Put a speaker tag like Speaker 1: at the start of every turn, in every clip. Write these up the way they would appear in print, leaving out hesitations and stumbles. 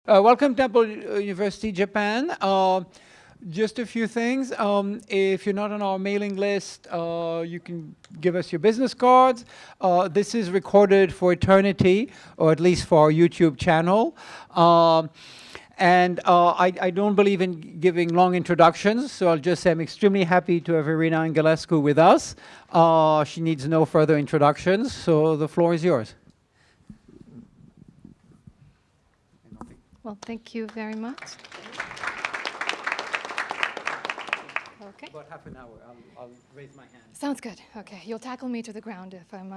Speaker 1: Welcome Temple University, Japan. Just a few things. If you're not on our mailing list, you can give us your business cards. This is recorded for eternity, or at least for our YouTube channel. I don't believe in giving long introductions, so I'll just say I'm extremely happy to have Irina Angelescu with us. She needs no further introductions, so the floor is yours.
Speaker 2: Well, thank you very much. Okay.
Speaker 1: About half an hour. I'll raise my hand.
Speaker 2: Sounds good. Okay, you'll tackle me to the ground if I'm,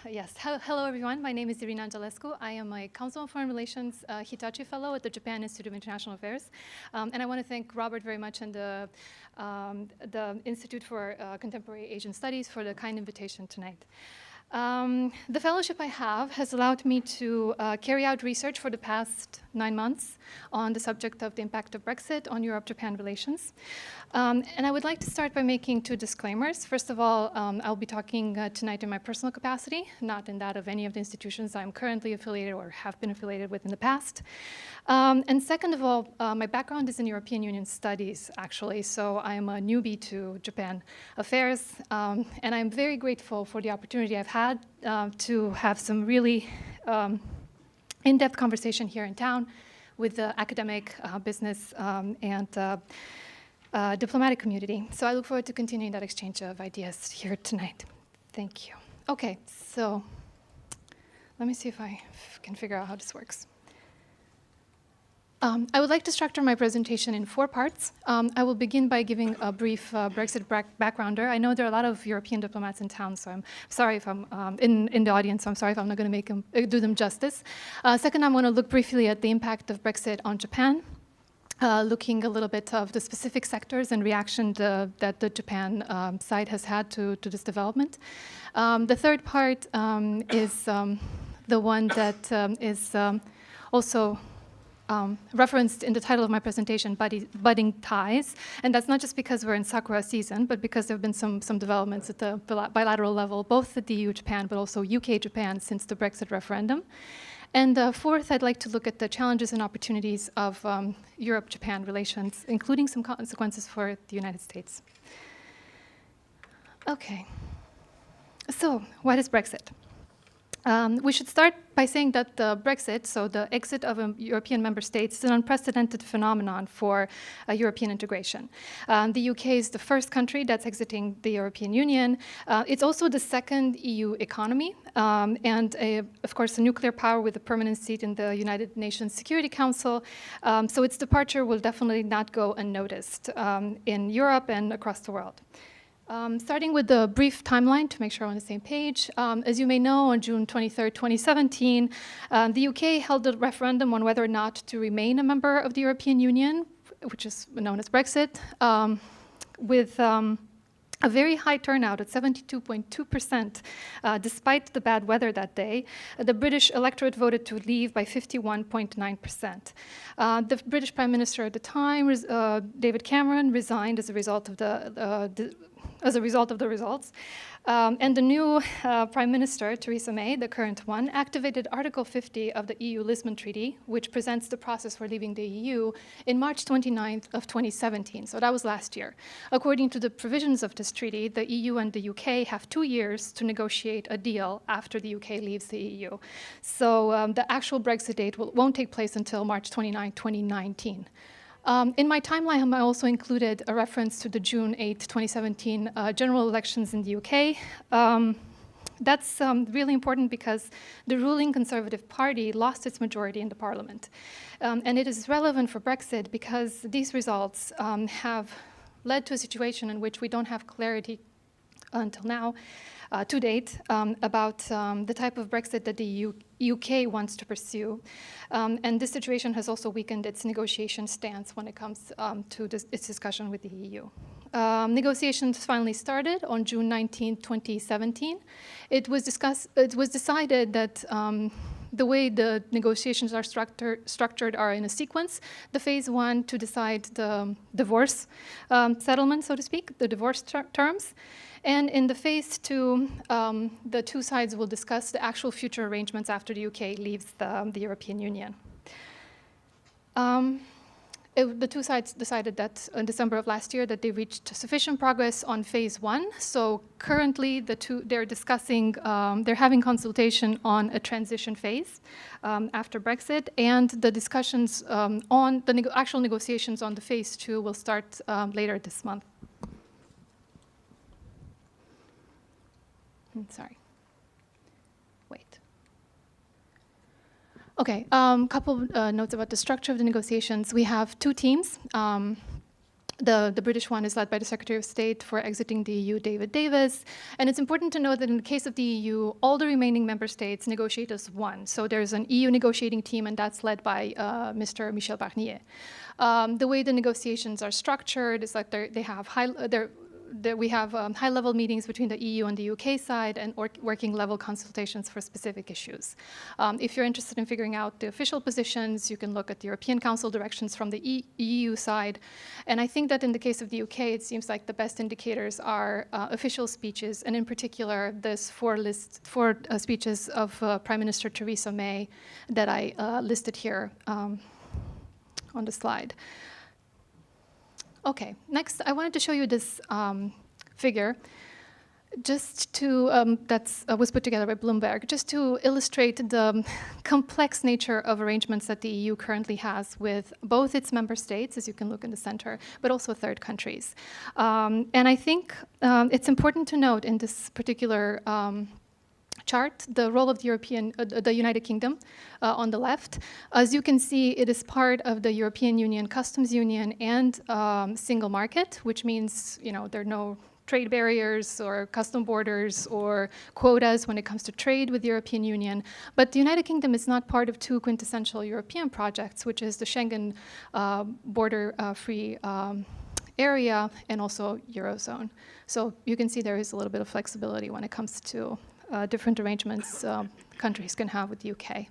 Speaker 2: yes. Hello, everyone. My name is Irina Angelescu. I am a Council on Foreign Relations Hitachi Fellow at the Japan Institute of International Affairs. And I want to thank Robert very much and the Institute for Contemporary Asian Studies for the kind invitation tonight. The fellowship I have has allowed me to carry out research for the past 9 months on the subject of the impact of Brexit on Europe-Japan relations. And I would like to start by making 2 disclaimers. First of all, I'll be talking tonight in my personal capacity, not in that of any of the institutions I'm currently affiliated or have been affiliated with in the past. And second of all, my background is in European Union studies, actually, so I'm a newbie to Japan affairs, and I'm very grateful for the opportunity I've had to have some really in-depth conversation here in town with the academic, business, and diplomatic community. So I look forward to continuing that exchange of ideas here tonight. Thank you. Okay, so let me see if I can figure out how this works. I would like to structure my presentation in 4 parts. I will begin by giving a brief Brexit backgrounder. I know there are a lot of European diplomats in town, so I'm sorry if I'm in the audience, so I'm sorry if I'm not going to do them justice. Second, I'm going to look briefly at the impact of Brexit on Japan, looking a little bit of the specific sectors and reaction that the Japan side has had to this development. The third part is the one that is also referenced in the title of my presentation, budding ties. And that's not just because we're in Sakura season, but because there have been some developments at the bilateral level, both at the EU-Japan, but also UK-Japan since the Brexit referendum. And fourth, I'd like to look at the challenges and opportunities of Europe-Japan relations, including some consequences for the United States. Okay, so what is Brexit? We should start by saying that the Brexit, so the exit of European member states, is an unprecedented phenomenon for European integration. The UK is the first country that's exiting the European Union. It's also the second EU economy, and of course a nuclear power with a permanent seat in the United Nations Security Council. So its departure will definitely not go unnoticed in Europe and across the world. Starting with the brief timeline to make sure we're on the same page. As you may know, on June 23rd, 2017, the UK held a referendum on whether or not to remain a member of the European Union, which is known as Brexit, with a very high turnout at 72.2%. Despite the bad weather that day, the British electorate voted to leave by 51.9%. The British Prime Minister at the time, David Cameron, resigned as a result of the results. And the new Prime Minister, Theresa May, the current one, activated Article 50 of the EU-Lisbon Treaty, which presents the process for leaving the EU, in March 29th of 2017. So that was last year. According to the provisions of this treaty, the EU and the UK have 2 years to negotiate a deal after the UK leaves the EU. So the actual Brexit date won't take place until March 29, 2019. In my timeline, I also included a reference to the June 8, 2017 general elections in the UK. That's really important because the ruling Conservative Party lost its majority in the parliament. And it is relevant for Brexit because these results have led to a situation in which we don't have clarity until now, to date, about the type of Brexit that the UK wants to pursue. And this situation has also weakened its negotiation stance when it comes to its discussion with the EU. Negotiations finally started on June 19, 2017. It was decided that the way the negotiations are structured are in a sequence. The phase 1 to decide the divorce settlement, so to speak, the divorce terms. And in the phase 2, the 2 sides will discuss the actual future arrangements after the UK leaves the European Union. The two sides decided that in December of last year that they reached sufficient progress on phase one. So currently, they're discussing, they're having consultation on a transition phase after Brexit, and the discussions on the actual negotiations on the phase two will start later this month. Sorry. Wait. Okay, couple notes about the structure of the negotiations. We have two teams. The British one is led by the Secretary of State for exiting the EU, David Davis. And it's important to note that in the case of the EU, all the remaining member states negotiate as one. So there's an EU negotiating team, and that's led by Mr. Michel Barnier. The way the negotiations are structured is that they have we have high-level meetings between the EU and the UK side and working-level consultations for specific issues. If you're interested in figuring out the official positions, you can look at the European Council directions from the EU side. And I think that in the case of the UK, it seems like the best indicators are official speeches, and in particular, this four speeches of Prime Minister Theresa May that I listed here on the slide. Okay, next I wanted to show you this figure just to, that was put together by Bloomberg, just to illustrate the complex nature of arrangements that the EU currently has with both its member states, as you can look in the center, but also third countries. And I think it's important to note in this particular chart the role of the United Kingdom on the left. As you can see, it is part of the European Union Customs Union and single market, which means there are no trade barriers or custom borders or quotas when it comes to trade with the European Union. But the United Kingdom is not part of two quintessential European projects, which is the Schengen border-free area and also Eurozone. So you can see there is a little bit of flexibility when it comes to different arrangements countries can have with the UK.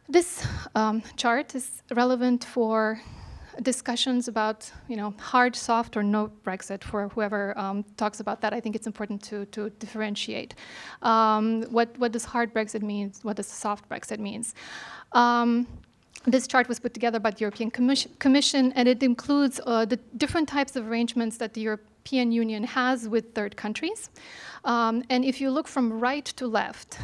Speaker 2: This chart is relevant for discussions about hard, soft, or no Brexit. For whoever talks about that, I think it's important to differentiate. What does hard Brexit mean? What does soft Brexit means? This chart was put together by the European Commission, and it includes the different types of arrangements that the European Union has with third countries. And if you look from right to left,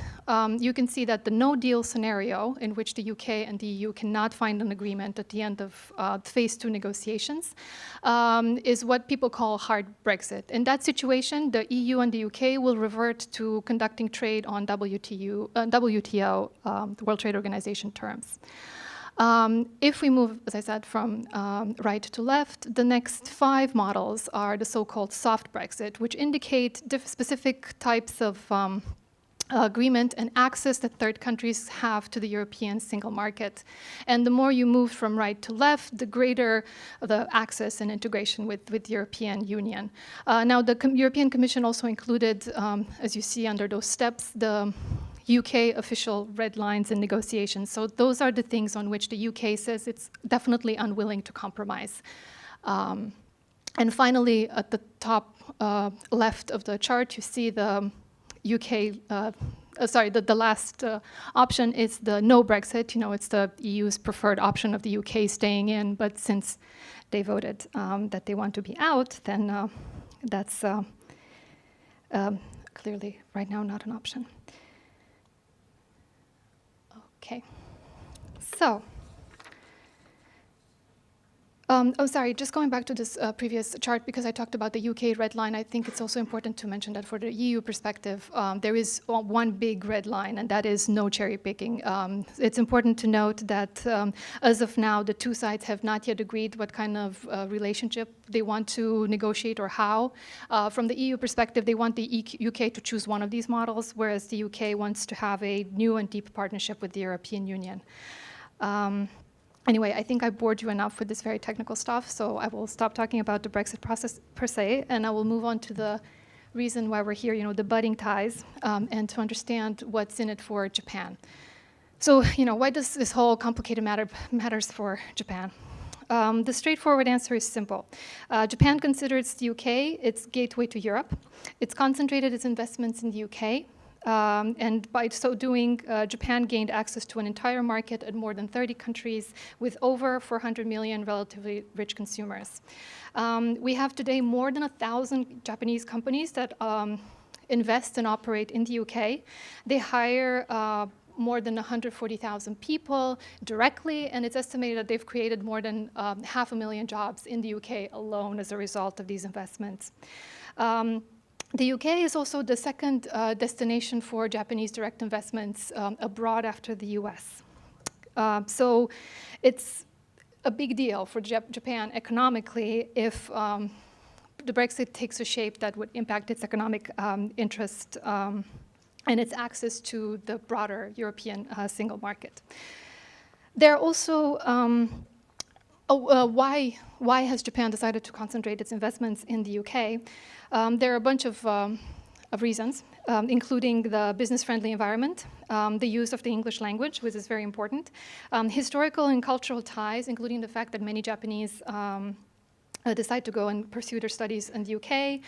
Speaker 2: you can see that the no-deal scenario, in which the UK and the EU cannot find an agreement at the end of phase two negotiations, is what people call hard Brexit. In that situation, the EU and the UK will revert to conducting trade on WTO, the World Trade Organization terms. If we move, as I said, from right to left, the next 5 models are the so-called soft Brexit, which indicate specific types of agreement and access that third countries have to the European single market. And the more you move from right to left, the greater the access and integration with the European Union. Now, the European Commission also included, as you see under those steps, the UK official red lines in negotiations. So those are the things on which the UK says it's definitely unwilling to compromise. And finally, at the top left of the chart, you see the UK, the last option is the no Brexit. It's the EU's preferred option of the UK staying in, but since they voted that they want to be out, then that's clearly right now not an option. Okay, so, just going back to this previous chart, because I talked about the UK red line, I think it's also important to mention that for the EU perspective, there is one big red line, and that is no cherry picking. It's important to note that as of now, the two sides have not yet agreed what kind of relationship they want to negotiate or how. From the EU perspective, they want the UK to choose one of these models, whereas the UK wants to have a new and deep partnership with the European Union. Anyway, I think I bored you enough with this very technical stuff, so I will stop talking about the Brexit process per se, and I will move on to the reason why we're here, the budding ties, and to understand what's in it for Japan. So, why does this whole complicated matters for Japan? The straightforward answer is simple. Japan considers the UK its gateway to Europe. It's concentrated its investments in the UK. And by so doing, Japan gained access to an entire market at more than 30 countries with over 400 million relatively rich consumers. We have today more than 1,000 Japanese companies that invest and operate in the UK. They hire more than 140,000 people directly, and it's estimated that they've created more than 500,000 jobs in the UK alone as a result of these investments. The UK is also the second destination for Japanese direct investments abroad after the US. So it's a big deal for Japan economically if the Brexit takes a shape that would impact its economic interest and its access to the broader European single market. There are also, why has Japan decided to concentrate its investments in the UK? There are a bunch of reasons, including the business-friendly environment, the use of the English language, which is very important, historical and cultural ties, including the fact that many Japanese decide to go and pursue their studies in the UK.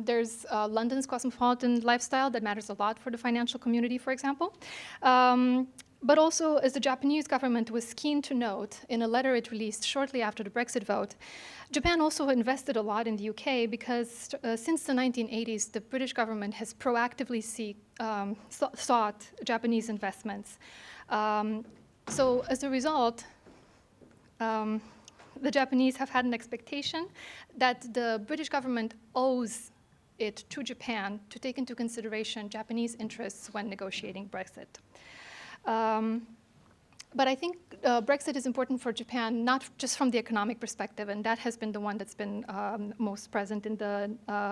Speaker 2: There's London's cosmopolitan lifestyle that matters a lot for the financial community, for example. But also, as the Japanese government was keen to note in a letter it released shortly after the Brexit vote, Japan also invested a lot in the UK because since the 1980s, the British government has proactively sought Japanese investments. So as a result, the Japanese have had an expectation that the British government owes it to Japan to take into consideration Japanese interests when negotiating Brexit. But I think Brexit is important for Japan, not just from the economic perspective, and that has been the one that's been most present in the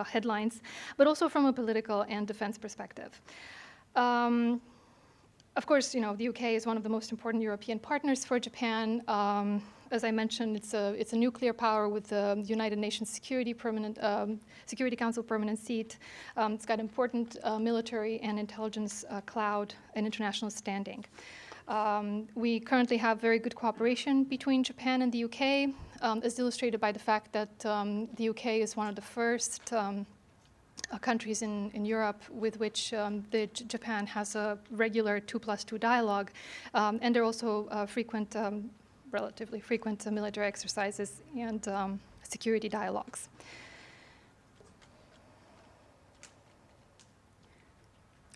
Speaker 2: headlines, but also from a political and defense perspective. Of course, you know, the UK is one of the most important European partners for Japan. As I mentioned, it's a nuclear power with the United Nations Security Council permanent seat. It's got important military and intelligence cloud and international standing. We currently have very good cooperation between Japan and the UK, as illustrated by the fact that the UK is one of the first countries in Europe with which Japan has a regular 2+2 dialogue, and there are also relatively frequent military exercises and security dialogues.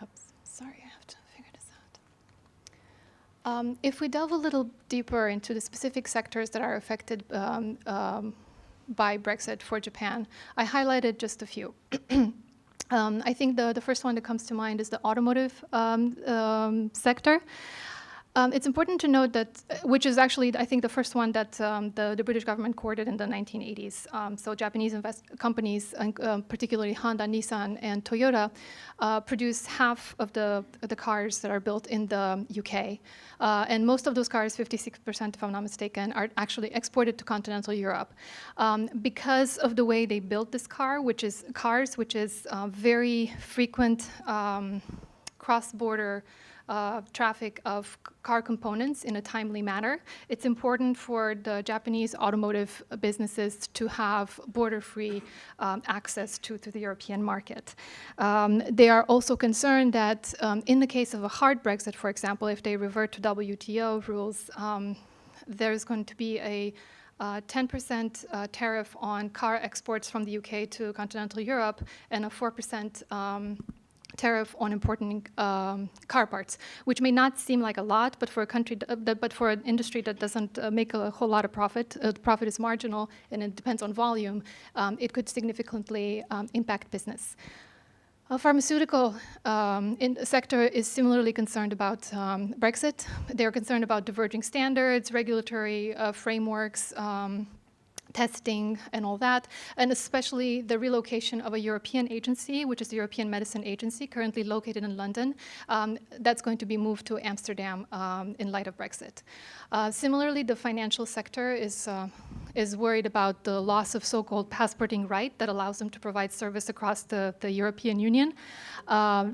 Speaker 2: Oops, sorry, I have to figure this out. If we delve a little deeper into the specific sectors that are affected by Brexit for Japan, I highlighted just a few. I think the first one that comes to mind is the automotive sector. It's important to note that, which is actually, I think, the first one that the British government courted in the 1980s. So Japanese companies, particularly Honda, Nissan, and Toyota, produce half of the cars that are built in the UK. And most of those cars, 56%, if I'm not mistaken, are actually exported to continental Europe. Because of the way they built this car, which is very frequent cross-border traffic of car components in a timely manner, it's important for the Japanese automotive businesses to have border-free access to the European market. They are also concerned that in the case of a hard Brexit, for example, if they revert to WTO rules, there's going to be a 10% tariff on car exports from the UK to continental Europe and a 4% tariff on importing car parts, which may not seem like a lot, but for a country, but for an industry that doesn't make a whole lot of profit, the profit is marginal and it depends on volume, it could significantly impact business. A pharmaceutical sector is similarly concerned about Brexit. They're concerned about diverging standards, regulatory frameworks, testing and all that, and especially the relocation of a European agency, which is the European Medicine Agency, currently located in London. That's going to be moved to Amsterdam in light of Brexit. Similarly, the financial sector is worried about the loss of so-called passporting right that allows them to provide service across the European Union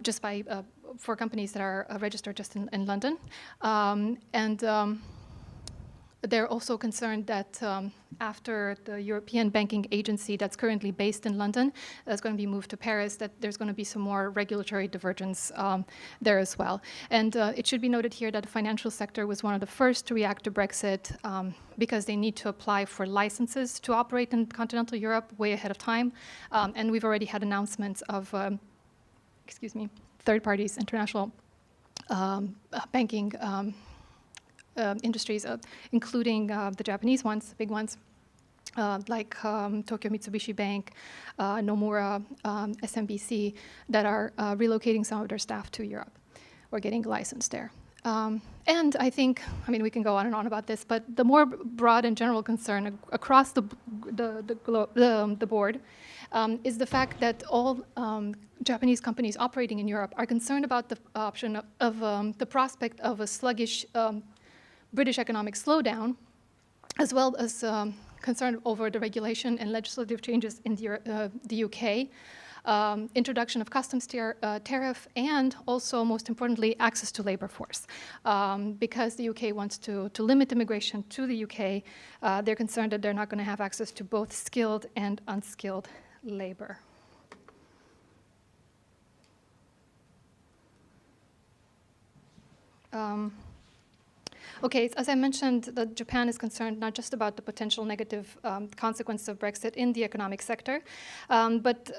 Speaker 2: just by for companies that are registered just in London. they're also concerned that after the European Banking Agency that's currently based in London is going to be moved to Paris, that there's going to be some more regulatory divergence there as well. And it should be noted here that the financial sector was one of the first to react to Brexit because they need to apply for licenses to operate in continental Europe way ahead of time. And we've already had announcements of, third parties, international banking industries, including the Japanese ones, big ones, like Tokyo Mitsubishi Bank, Nomura, SMBC, that are relocating some of their staff to Europe or getting licensed there. And I think, I mean, we can go on and on about this, but the more broad and general concern across the board is the fact that all Japanese companies operating in Europe are concerned about the option of the prospect of a sluggish British economic slowdown, as well as concern over the regulation and legislative changes in the UK, introduction of customs tariff, and also, most importantly, access to labor force. Because the UK wants to limit immigration to the UK, they're concerned that they're not going to have access to both skilled and unskilled labor. Okay, as I mentioned, Japan is concerned not just about the potential negative consequences of Brexit in the economic sector, but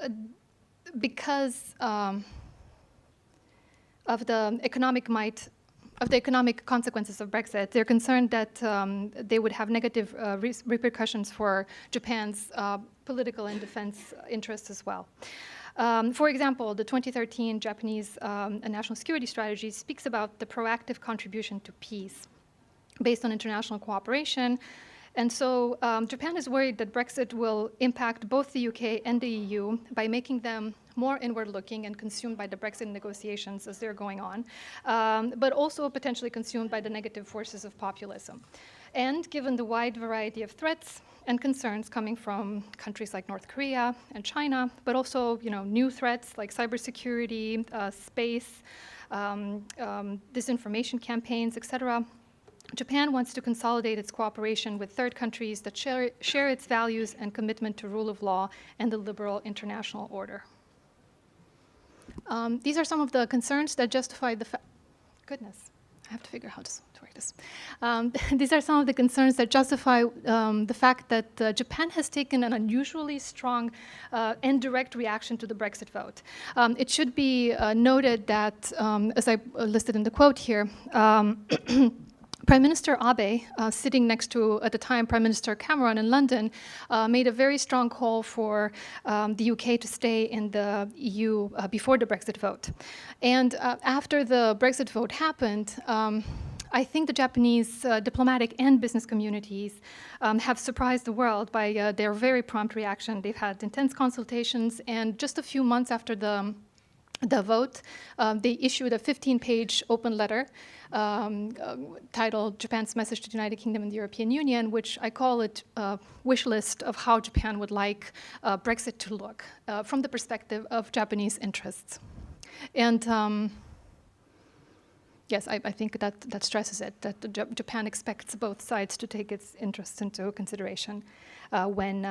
Speaker 2: because of the economic consequences of Brexit, they're concerned that they would have negative repercussions for Japan's political and defense interests as well. For example, the 2013 Japanese national security strategy speaks about the proactive contribution to peace based on international cooperation. And so Japan is worried that Brexit will impact both the UK and the EU by making them more inward-looking and consumed by the Brexit negotiations as they're going on, but also potentially consumed by the negative forces of populism. And given the wide variety of threats and concerns coming from countries like North Korea and China, but also new threats like cybersecurity, space, disinformation campaigns, etc., Japan wants to consolidate its cooperation with third countries that share its values and commitment to rule of law and the liberal international order. These are some of the concerns that justify the goodness, I have to figure out how to work this. These are some of the concerns that justify the fact that Japan has taken an unusually strong and direct reaction to the Brexit vote. It should be noted that, as I listed in the quote here, Prime Minister Abe, sitting next to, at the time, Prime Minister Cameron in London, made a very strong call for the UK to stay in the EU before the Brexit vote. And after the Brexit vote happened, I think the Japanese diplomatic and business communities have surprised the world by their very prompt reaction. They've had intense consultations, and just a few months after the vote, they issued a 15-page open letter titled Japan's Message to the United Kingdom and the European Union, which I call it a wish list of how Japan would like Brexit to look from the perspective of Japanese interests. And yes, I think that stresses it, that Japan expects both sides to take its interests into consideration when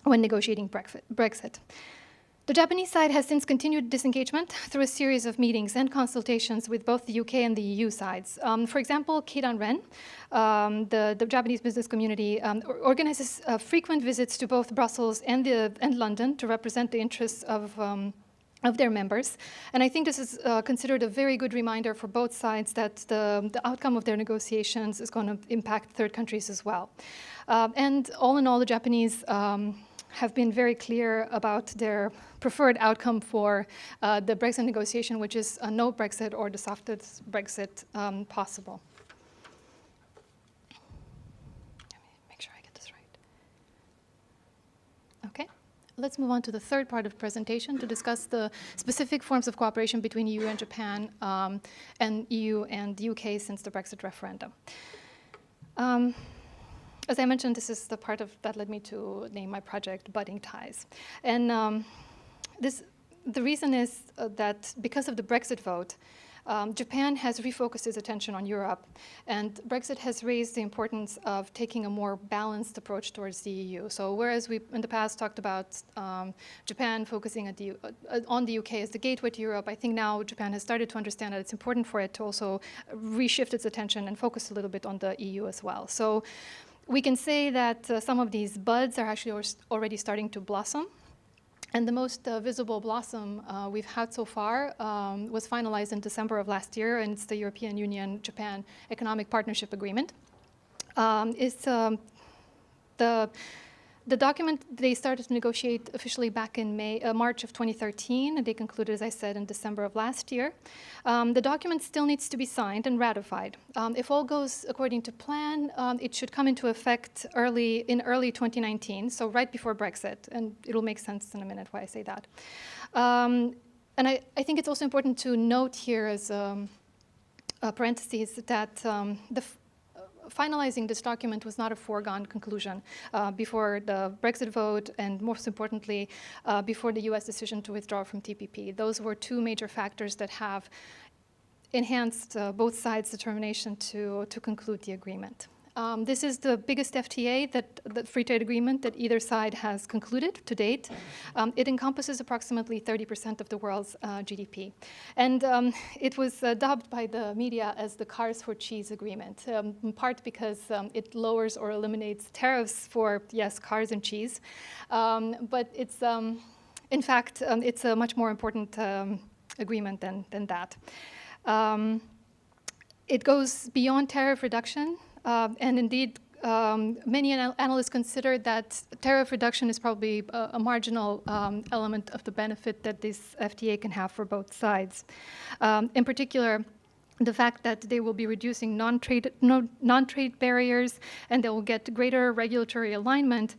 Speaker 2: negotiating Brexit. The Japanese side has since continued disengagement through a series of meetings and consultations with both the UK and the EU sides. For example, Keidan Ren, the Japanese business community, organizes frequent visits to both Brussels and London to represent the interests of their members. And I think this is considered a very good reminder for both sides that the outcome of their negotiations is going to impact third countries as well. And all in all, the Japanese have been very clear about their preferred outcome for the Brexit negotiation, which is a no Brexit or the softest Brexit possible. Let me make sure I get this right. Okay, let's move on to the third part of the presentation to discuss the specific forms of cooperation between EU and Japan and EU and the UK since the Brexit referendum. As I mentioned, this is the part that led me to name my project Budding Ties. And the reason is that because of the Brexit vote, Japan has refocused its attention on Europe, and Brexit has raised the importance of taking a more balanced approach towards the EU. So whereas we in the past talked about Japan focusing on the UK as the gateway to Europe, I think now Japan has started to understand that it's important for it to also reshift its attention and focus a little bit on the EU as well. So we can say that some of these buds are actually already starting to blossom. And the most visible blossom we've had so far was finalized in December of last year, and it's the European Union-Japan Economic Partnership Agreement. The document they started to negotiate officially back in March of 2013, and they concluded, as I said, in December of last year. The document still needs to be signed and ratified. If all goes according to plan, it should come into effect in early 2019, so right before Brexit, and it'll make sense in a minute why I say that. And I think it's also important to note here as parentheses that finalizing this document was not a foregone conclusion before the Brexit vote, and most importantly, before the US decision to withdraw from TPP. Those were two major factors that have enhanced both sides' determination to conclude the agreement. This is the biggest FTA, the free trade agreement, that either side has concluded to date. It encompasses approximately 30% of the world's GDP. And it was dubbed by the media as the Cars for Cheese agreement, in part because it lowers or eliminates tariffs for, yes, cars and cheese. But it's, in fact, it's a much more important agreement than that. It goes beyond tariff reduction. And indeed, many analysts consider that tariff reduction is probably a marginal element of the benefit that this FTA can have for both sides. In particular, the fact that they will be reducing non-trade barriers and they will get greater regulatory alignment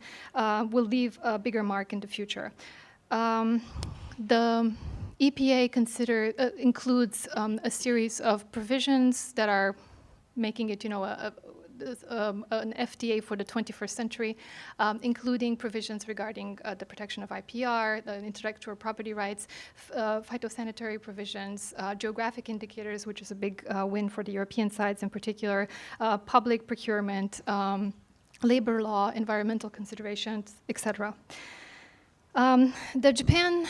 Speaker 2: will leave a bigger mark in the future. The EPA includes a series of provisions that are making it, an FTA for the 21st century, including provisions regarding the protection of IPR, the intellectual property rights, phytosanitary provisions, geographic indicators, which is a big win for the European sides in particular, public procurement, labor law, environmental considerations, etc. The Japan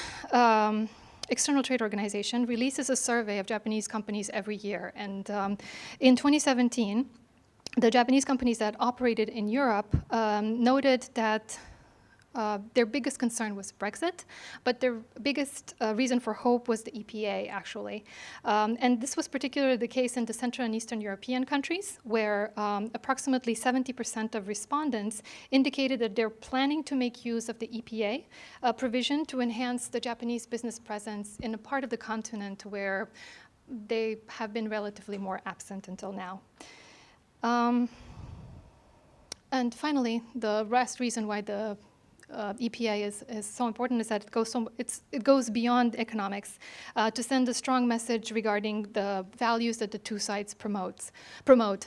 Speaker 2: External Trade Organization releases a survey of Japanese companies every year, and in 2017, the Japanese companies that operated in Europe noted that their biggest concern was Brexit, but their biggest reason for hope was the EPA, actually. And this was particularly the case in the Central and Eastern European countries, where approximately 70% of respondents indicated that they're planning to make use of the EPA provision to enhance the Japanese business presence in a part of the continent where they have been relatively more absent until now. And finally, the last reason why the EPA is so important is that it goes beyond economics to send a strong message regarding the values that the two sides promote.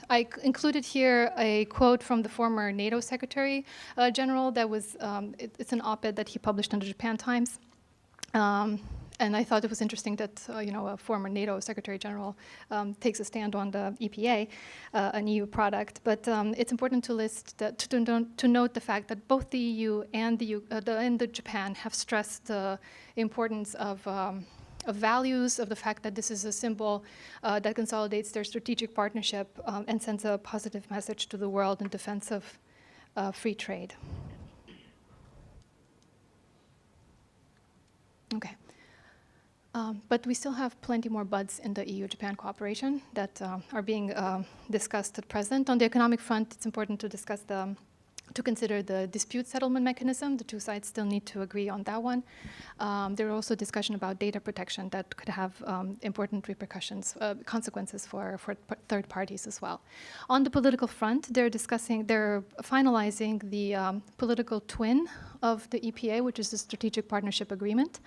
Speaker 2: I included here a quote from the former NATO Secretary General that was, it's an op-ed that he published in the Japan Times. And I thought it was interesting that a former NATO Secretary General takes a stand on the EPA, an EU product. But it's important to note the fact that both the EU and the Japan have stressed the importance of values, of the fact that this is a symbol that consolidates their strategic partnership and sends a positive message to the world in defense of free trade. Okay. But we still have plenty more buds in the EU-Japan cooperation that are being discussed at present. On the economic front, it's important to consider the dispute settlement mechanism. The two sides still need to agree on that one. There are also discussion about data protection that could have important repercussions, consequences for third parties as well. On the political front, they're finalizing the political twin of the EPA, which is the Strategic Partnership Agreement.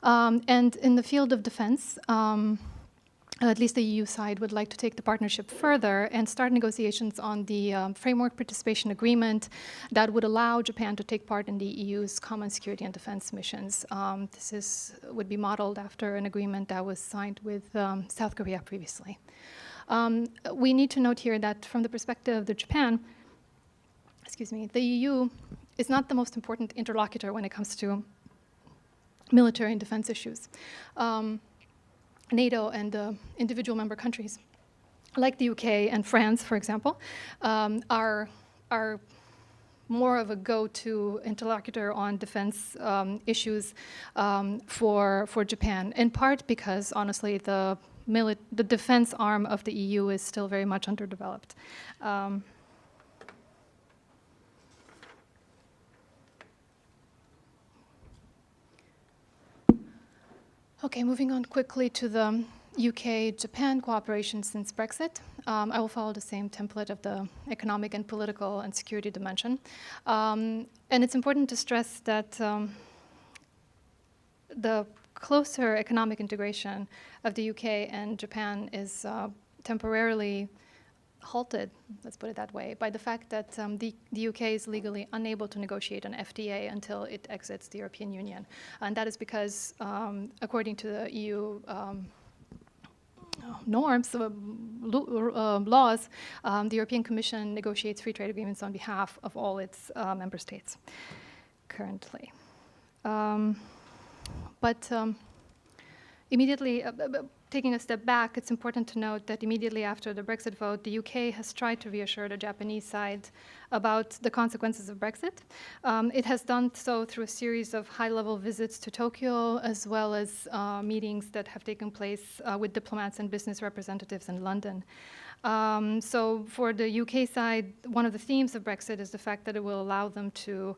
Speaker 2: And in the field of defense, at least the EU side would like to take the partnership further and start negotiations on the framework participation agreement that would allow Japan to take part in the EU's common security and defense missions. Would be modeled after an agreement that was signed with South Korea previously. We need to note here that from the perspective of Japan, the EU is not the most important interlocutor when it comes to military and defense issues. NATO and the individual member countries, like the UK and France, for example, are more of a go-to interlocutor on defense issues for Japan, in part because, honestly, the defense arm of the EU is still very much underdeveloped. Okay, moving on quickly to the UK-Japan cooperation since Brexit. I will follow the same template of the economic and political and security dimension. And it's important to stress that the closer economic integration of the UK and Japan is temporarily halted, let's put it that way, by the fact that the UK is legally unable to negotiate an FTA until it exits the European Union. And that is because, according to the EU norms, laws, the European Commission negotiates free trade agreements on behalf of all its member states currently. Immediately, taking a step back, it's important to note that immediately after the Brexit vote, the UK has tried to reassure the Japanese side about the consequences of Brexit. It has done so through a series of high-level visits to Tokyo, as well as meetings that have taken place with diplomats and business representatives in London. So for the UK side, one of the themes of Brexit is the fact that it will allow them to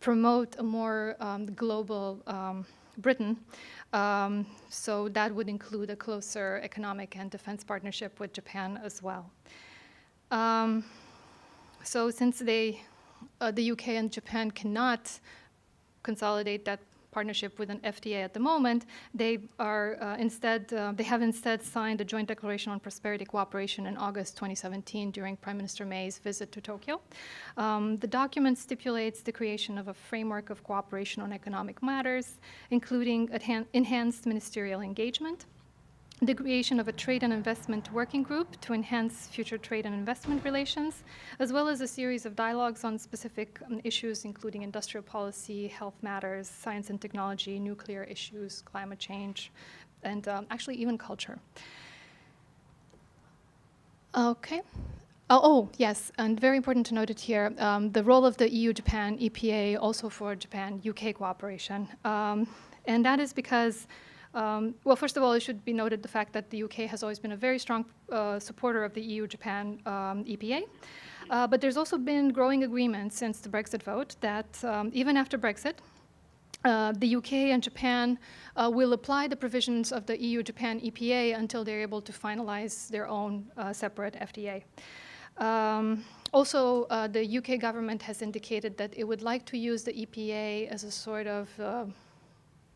Speaker 2: promote a more global Britain. So that would include a closer economic and defense partnership with Japan as well. So since the UK and Japan cannot consolidate that partnership with an FTA at the moment, they have instead signed a joint declaration on prosperity cooperation in August 2017 during Prime Minister May's visit to Tokyo. The document stipulates the creation of a framework of cooperation on economic matters, including enhanced ministerial engagement, the creation of a trade and investment working group to enhance future trade and investment relations, as well as a series of dialogues on specific issues, including industrial policy, health matters, science and technology, nuclear issues, climate change, and actually even culture. Okay. Yes, and very important to note it here, the role of the EU-Japan EPA also for Japan-UK cooperation. And that is because well, first of all, it should be noted the fact that the UK has always been a very strong supporter of the EU-Japan EPA. But there's also been growing agreement since the Brexit vote that even after Brexit, the UK and Japan will apply the provisions of the EU-Japan EPA until they're able to finalize their own separate FTA. Also, the UK government has indicated that it would like to use the EPA as a sort of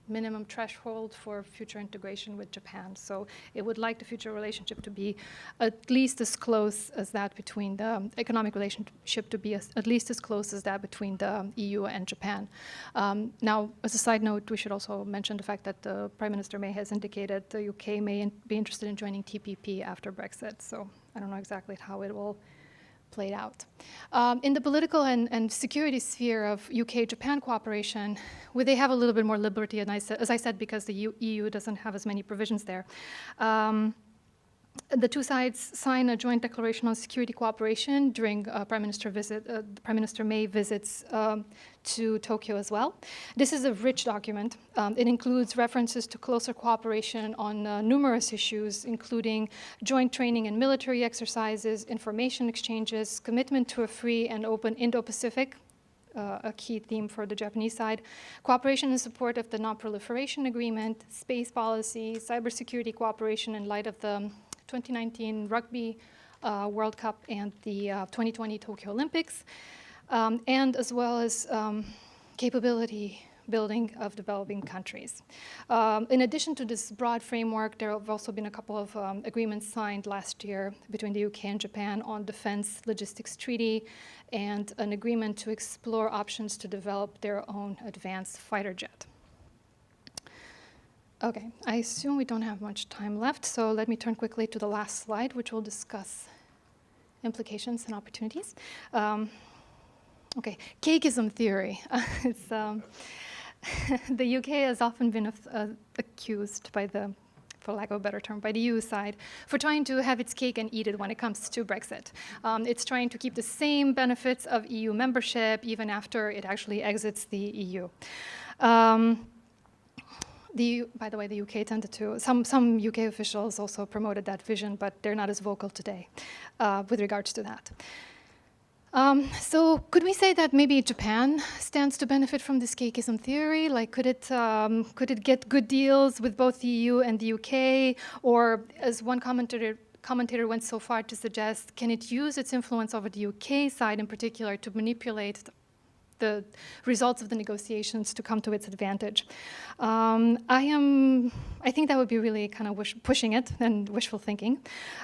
Speaker 2: minimum threshold for future integration with Japan. So it would like the future relationship to be at least as close as that between the economic relationship to be at least as close as that between the EU and Japan. Now, as a side note, we should also mention the fact that Prime Minister May has indicated the UK may be interested in joining TPP after Brexit. So I don't know exactly how it will played out. In the political and security sphere of UK-Japan cooperation, where they have a little bit more liberty, and as I said, because the EU doesn't have as many provisions there, the two sides sign a joint declaration on security cooperation during Prime Minister May visits to Tokyo as well. This is a rich document. It includes references to closer cooperation on numerous issues, including joint training and military exercises, information exchanges, commitment to a free and open Indo-Pacific, a key theme for the Japanese side, cooperation in support of the non-proliferation agreement, space policy, cybersecurity cooperation in light of the 2019 Rugby World Cup and the 2020 Tokyo Olympics, and as well as capability building of developing countries. In addition to this broad framework, there have also been a couple of agreements signed last year between the UK and Japan on defense logistics treaty and an agreement to explore options to develop their own advanced fighter jet. Okay, I assume we don't have much time left, so let me turn quickly to the last slide, which will discuss implications and opportunities. Okay, cakeism theory. It's, the UK has often been accused by the, for lack of a better term, by the EU side for trying to have its cake and eat it when it comes to Brexit. It's trying to keep the same benefits of EU membership even after it actually exits the EU. By the way, the UK tended to, some UK officials also promoted that vision, but they're not as vocal today with regards to that. So could we say that maybe Japan stands to benefit from this cakeism theory? Like, could it get good deals with both the EU and the UK? Or as one commentator went so far to suggest, can it use its influence over the UK side in particular to manipulate the results of the negotiations to come to its advantage? I think that would be really kind of pushing it and wishful thinking.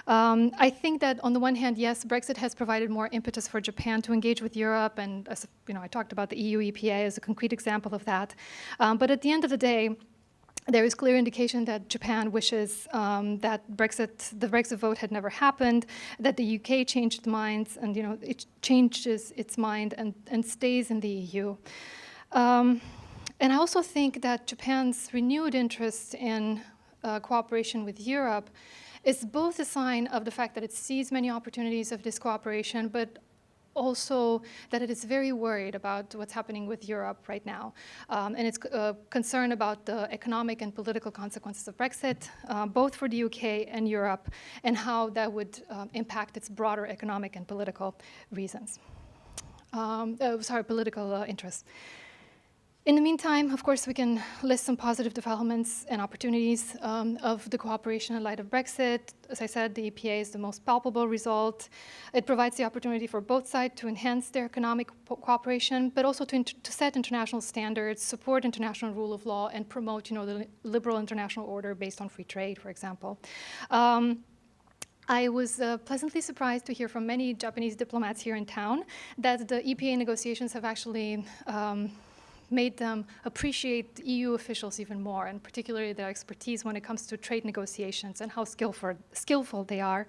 Speaker 2: I think that on the one hand, yes, Brexit has provided more impetus for Japan to engage with Europe, and as you know, I talked about the EU EPA as a concrete example of that. But at the end of the day, there is clear indication that Japan wishes that the Brexit vote had never happened, that the UK changed minds, and it changes its mind and stays in the EU. And I also think that Japan's renewed interest in cooperation with Europe is both a sign of the fact that it sees many opportunities of this cooperation, but also that it is very worried about what's happening with Europe right now. And it's concerned about the economic and political consequences of Brexit, both for the UK and Europe, and how that would impact its broader economic and political reasons. Political interests. In the meantime, of course, we can list some positive developments and opportunities of the cooperation in light of Brexit. As I said, the EPA is the most palpable result. It provides the opportunity for both sides to enhance their economic cooperation, but also to set international standards, support international rule of law, and promote, the liberal international order based on free trade, for example. I was pleasantly surprised to hear from many Japanese diplomats here in town that the EPA negotiations have actually made them appreciate EU officials even more, and particularly their expertise when it comes to trade negotiations and how skillful they are.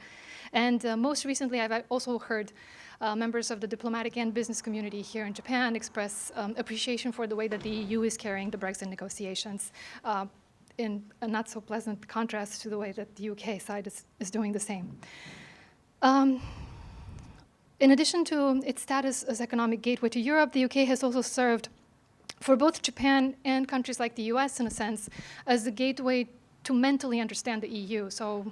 Speaker 2: And most recently, I've also heard members of the diplomatic and business community here in Japan express appreciation for the way that the EU is carrying the Brexit negotiations, in a not so pleasant contrast to the way that the UK side is doing the same. In addition to its status as economic gateway to Europe, the UK has also served for both Japan and countries like the US, in a sense, as a gateway to mentally understand the EU. So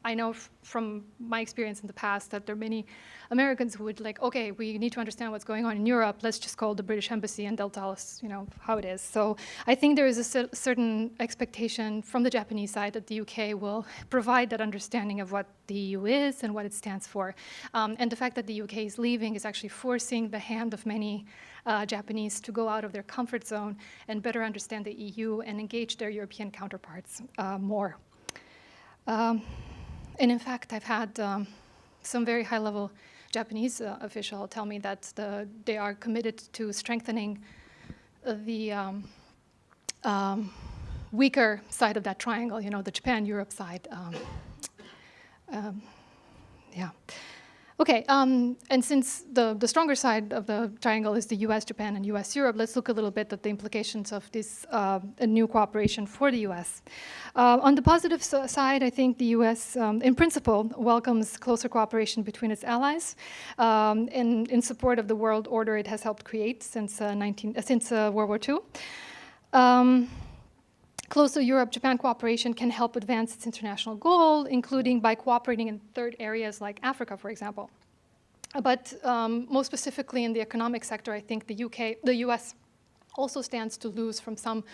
Speaker 2: I know from my experience in the past that there are many Americans who would okay, we need to understand what's going on in Europe, let's just call the British embassy and they'll tell us, how it is. So I think there is a certain expectation from the Japanese side that the UK will provide that understanding of what the EU is and what it stands for. And the fact that the UK is leaving is actually forcing the hand of many Japanese to go out of their comfort zone and better understand the EU and engage their European counterparts more. And in fact, I've had some very high-level Japanese official tell me that they are committed to strengthening the weaker side of that triangle, the Japan-Europe side. Yeah. Okay, and since the stronger side of the triangle is the US, Japan, and US, Europe, let's look a little bit at the implications of this new cooperation for the US. On the positive side, I think the US, in principle, welcomes closer cooperation between its allies in support of the world order it has helped create since World War II. Closer Europe-Japan cooperation can help advance its international goal, including by cooperating in third areas like Africa, for example. But most specifically in the economic sector, I think the US also stands to lose from some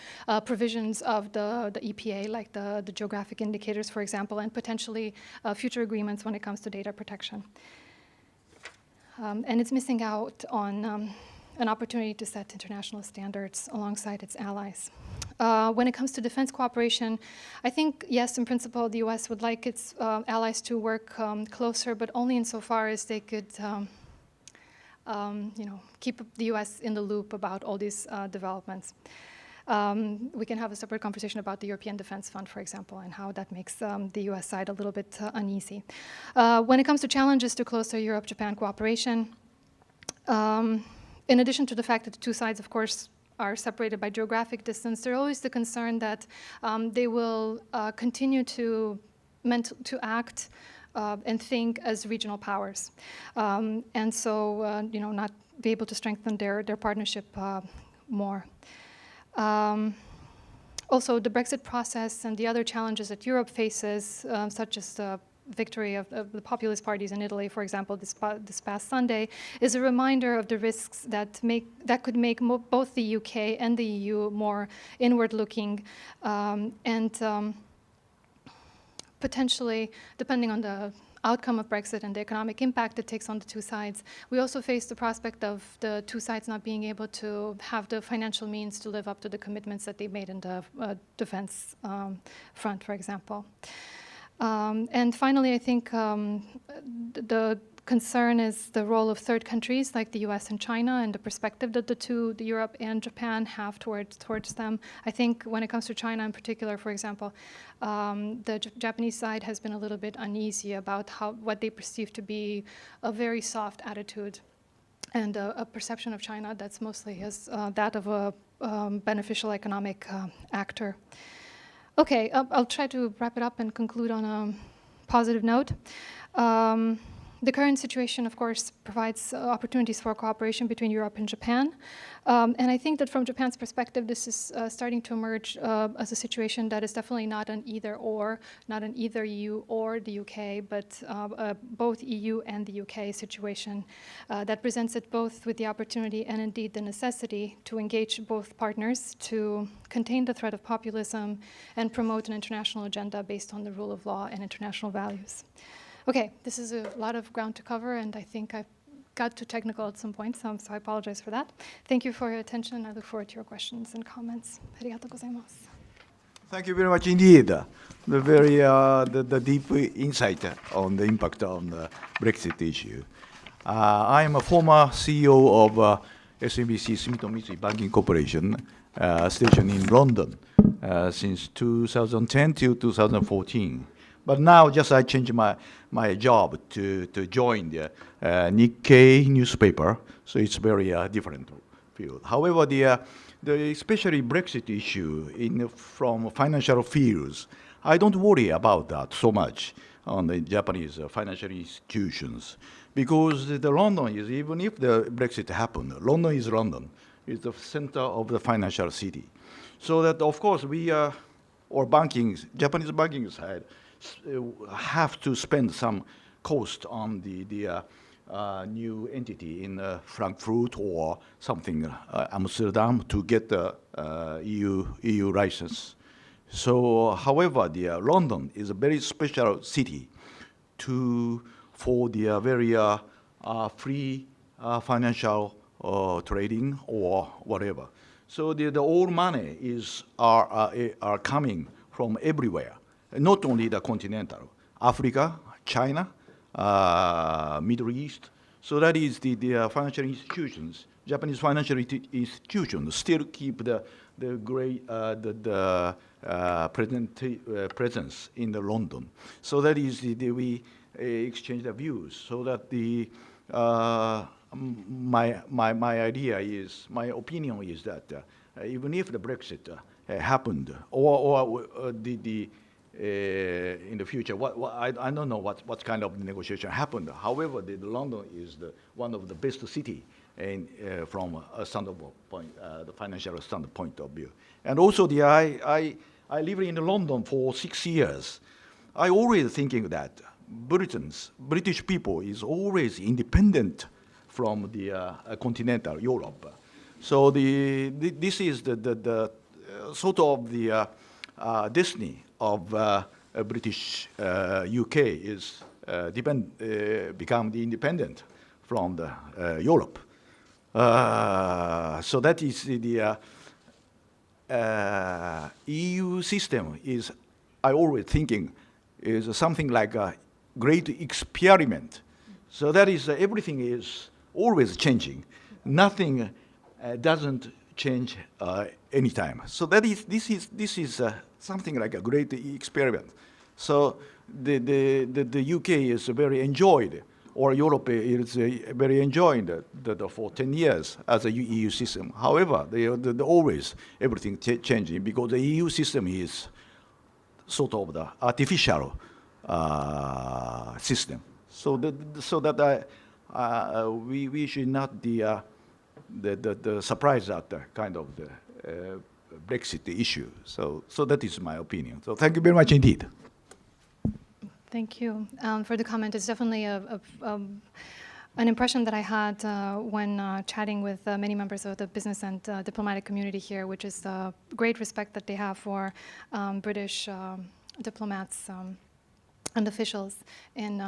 Speaker 2: provisions of the EPA, like the geographic indicators, for example, and potentially future agreements when it comes to data protection. And it's missing out on an opportunity to set international standards alongside its allies. When it comes to defense cooperation, I think, yes, in principle, the US would like its allies to work closer, but only insofar as they could keep the US in the loop about all these developments. We can have a separate conversation about the European Defense Fund, for example, and how that makes the US side a little bit uneasy. When it comes to challenges to closer Europe-Japan cooperation, in addition to the fact that the two sides, of course, are separated by geographic distance, there's always the concern that they will continue to act and think as regional powers, and so not be able to strengthen their partnership more. Also, the Brexit process and the other challenges that Europe faces, such as the victory of the populist parties in Italy, for example, this past Sunday, is a reminder of the risks that could make both the UK and the EU more inward-looking, and potentially, depending on the outcome of Brexit and the economic impact it takes on the two sides, we also face the prospect of the two sides not being able to have the financial means to live up to the commitments that they made in the defense front, for example. And finally, I think the concern is the role of third countries like the US and China and the perspective that the Europe and Japan have towards them. I think when it comes to China in particular, for example, the Japanese side has been a little bit uneasy about what they perceive to be a very soft attitude and a perception of China that's mostly as that of a beneficial economic actor. Okay, I'll try to wrap it up and conclude on a positive note. The current situation, of course, provides opportunities for cooperation between Europe and Japan. And I think that from Japan's perspective, this is starting to emerge as a situation that is definitely not an either-or, not an either EU or the UK, but both EU and the UK situation that presents it both with the opportunity and indeed the necessity to engage both partners to contain the threat of populism and promote an international agenda based on the rule of law and international values. Okay, this is a lot of ground to cover, and I think I got too technical at some points, so I apologize for that. Thank you for your attention. I look forward to your questions and comments. Arigatou gozaimasu.
Speaker 3: Thank you very much indeed. The very the deep insight on the impact on the Brexit issue. I am a former CEO of SMBC Sumitomo Mitsui Banking Corporation, stationed in London since 2010 till 2014. But now, just I changed my job to join the Nikkei newspaper, so it's very different field. However, the especially Brexit issue from financial fields, I don't worry about that so much on the Japanese financial institutions, because the London is, even if the Brexit happened, London is London. It's the center of the financial city. So that, of course, we or Japanese banking side, have to spend some cost on the new entity in Frankfurt or something, Amsterdam, to get the EU license. So, however, London is a very special city for the very free financial trading or whatever. So the all money are coming from everywhere. Not only the continental, Africa, China, Middle East. So that is the financial institutions, Japanese financial institutions still keep the great presence in the London. So that is we exchange the views. So that my idea is, my opinion is that even if the Brexit happened or in the future, I don't know what kind of negotiation happened. However, London is one of the best city from a standpoint, the financial standpoint of view. And also, I lived in London for 6 years. I always thinking that British people is always independent from the continental Europe. So this is the sort of the destiny of British UK is become the independent from the Europe. So that is the EU system is, I always thinking, is something like a great experiment. So that is, everything is always changing. Nothing doesn't change anytime. So that is, this is something like a great experiment. So the UK is very enjoyed, or Europe is very enjoyed for 10 years as a EU system. However, they always everything changing because the EU system is sort of the artificial system. So that we should not the surprise at the kind of the Brexit issue. So that is my opinion. So thank you very much indeed.
Speaker 2: Thank you for the comment. It's definitely an impression that I had when chatting with many members of the business and diplomatic community here, which is the great respect that they have for British diplomats and officials in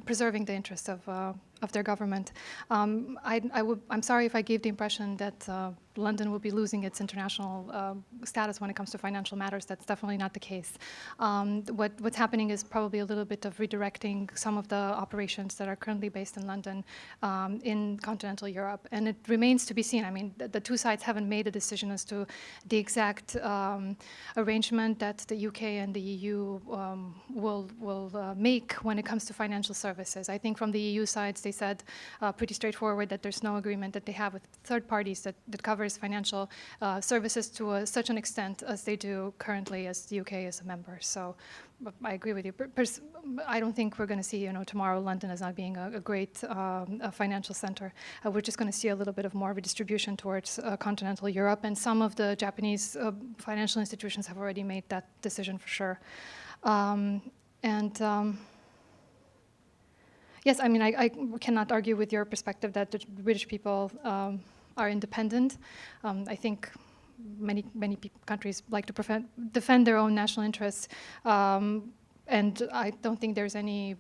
Speaker 2: preserving the interests of their government. I'm sorry if I gave the impression that London will be losing its international status when it comes to financial matters. That's definitely not the case. What's happening is probably a little bit of redirecting some of the operations that are currently based in London in continental Europe. And it remains to be seen. I mean, the two sides haven't made a decision as to the exact arrangement that the UK and the EU will make when it comes to financial services. I think from the EU sides, they said pretty straightforward that there's no agreement that they have with third parties that covers financial services to such an extent as they do currently as the UK is a member. So I agree with you. I don't think we're going to see, tomorrow London as not being a great financial center. We're just going to see a little bit of more of a distribution towards continental Europe, and some of the Japanese financial institutions have already made that decision for sure. Yes, I mean, I cannot argue with your perspective that the British people are independent. I think many countries like to defend their own national interests, and I don't think there's any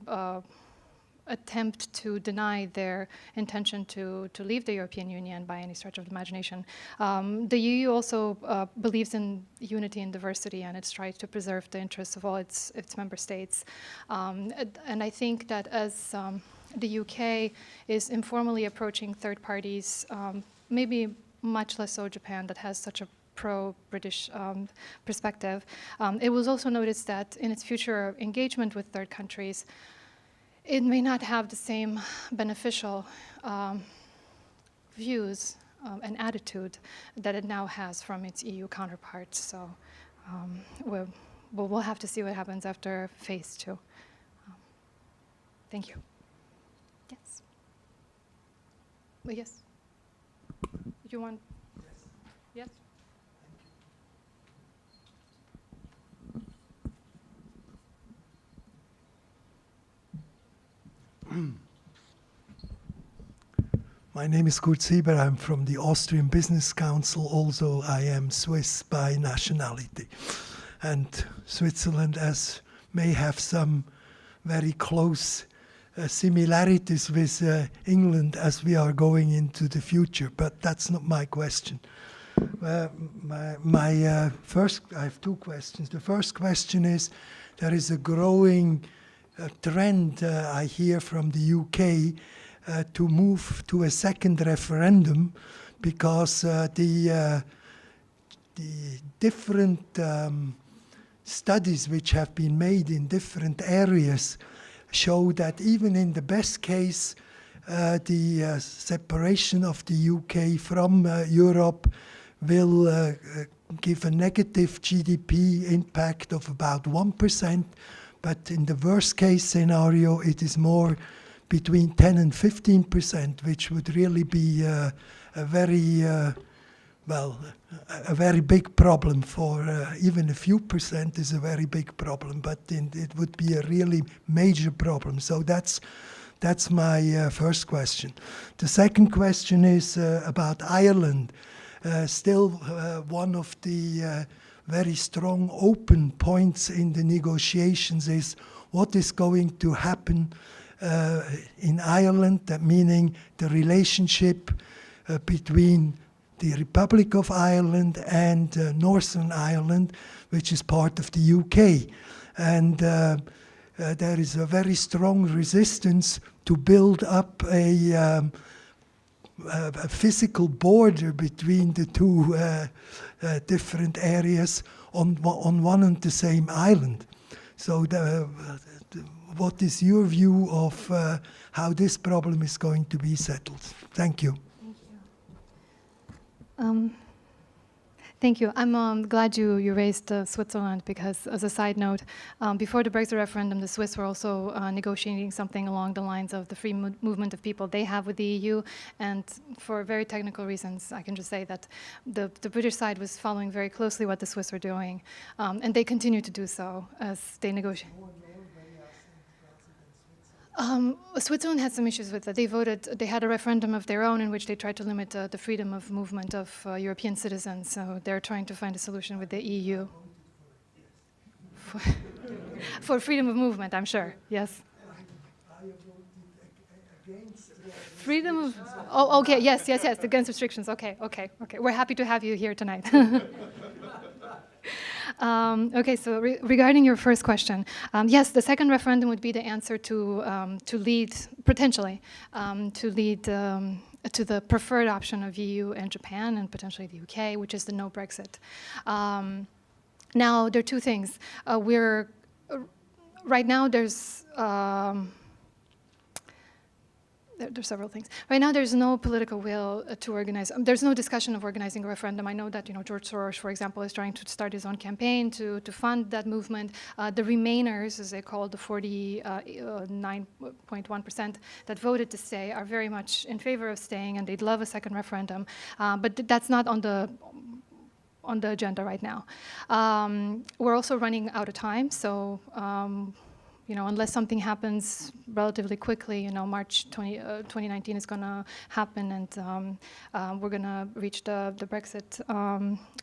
Speaker 2: attempt to deny their intention to leave the European Union by any stretch of the imagination. The EU also believes in unity and diversity, and it's tried to preserve the interests of all its member states. And I think that as the UK is informally approaching third parties, maybe much less so Japan, that has such a pro-British perspective, it was also noticed that in its future engagement with third countries, it may not have the same beneficial views and attitude that it now has from its EU counterparts. So we'll have to see what happens after phase 2. Thank you. Yes. Well, yes. You want? Yes.
Speaker 4: My name is Kurt Sieber. I'm from the Austrian Business Council. Also, I am Swiss by nationality. And Switzerland may have some very close similarities with England as we are going into the future, but that's not my question. I have two questions. The first question is, there is a growing trend I hear from the UK to move to a second referendum because the different studies which have been made in different areas show that even in the best case, the separation of the UK from Europe will give a negative GDP impact of about 1%, but in the worst case scenario, it is more between 10 and 15%, which would really be a very big problem. For even a few percent is a very big problem, but it would be a really major problem. So that's my first question. The second question is about Ireland. Still one of the very strong open points in the negotiations is what is going to happen in Ireland, that meaning the relationship between the Republic of Ireland and Northern Ireland, which is part of the UK. And there is a very strong resistance to build up a physical border between the two different areas on one and the same island. So what is your view of how this problem is going to be settled? Thank you.
Speaker 2: Thank you. I'm glad you raised Switzerland, because as a side note, before the Brexit referendum, the Swiss were also negotiating something along the lines of the free movement of people they have with the EU. And for very technical reasons, I can just say that the British side was following very closely what the Swiss were doing. And they continue to do so as they negotiate. Switzerland had some issues with it. They had a referendum of their own in which they tried to limit the freedom of movement of European citizens. So they're trying to find a solution with the EU. For freedom of movement, I'm sure, yes. Freedom of, oh, okay, yes, against restrictions, okay. We're happy to have you here tonight. Okay, so regarding your first question, yes, the second referendum would be the answer to lead, potentially, to lead to the preferred option of EU and Japan and potentially the UK, which is the no Brexit. Now, there are two things. Right now there's several things. Right now, there's no political will to organize. There's no discussion of organizing a referendum. I know that George Soros, for example, is trying to start his own campaign to fund that movement. The Remainers, as they call the 49.1% that voted to stay, are very much in favor of staying, and they'd love a second referendum. But that's not on the agenda right now. We're also running out of time, so. Unless something happens relatively quickly, March 2019 is going to happen, and we're going to reach the Brexit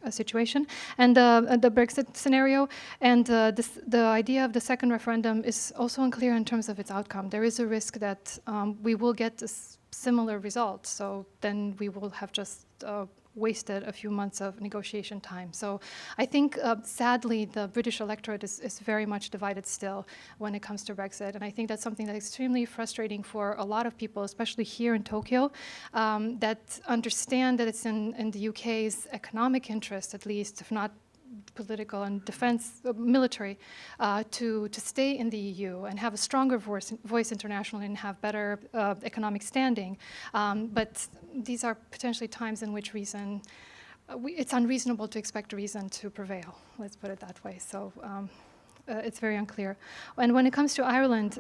Speaker 2: situation and the Brexit scenario. And the idea of the second referendum is also unclear in terms of its outcome. There is a risk that we will get a similar result, so then we will have just wasted a few months of negotiation time. So I think, sadly, the British electorate is very much divided still when it comes to Brexit. And I think that's something that's extremely frustrating for a lot of people, especially here in Tokyo, that understand that it's in the UK's economic interest, at least, if not political and defense, military, to stay in the EU and have a stronger voice internationally and have better economic standing. But these are potentially times in which reason, it's unreasonable to expect reason to prevail, let's put it that way. So it's very unclear. And when it comes to Ireland,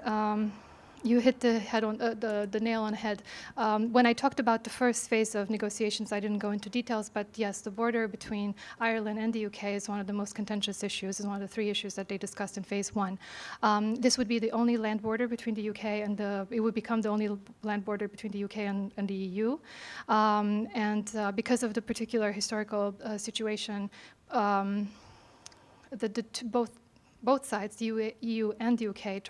Speaker 2: you hit the head on the nail on the head. When I talked about the first phase of negotiations, I didn't go into details, but yes, the border between Ireland and the UK is one of the most contentious issues, and one of the three issues that they discussed in phase one. This would be the only land border between the UK and it would become the only land border between the UK and the EU. Because of the particular historical situation, both sides, the EU and the UK,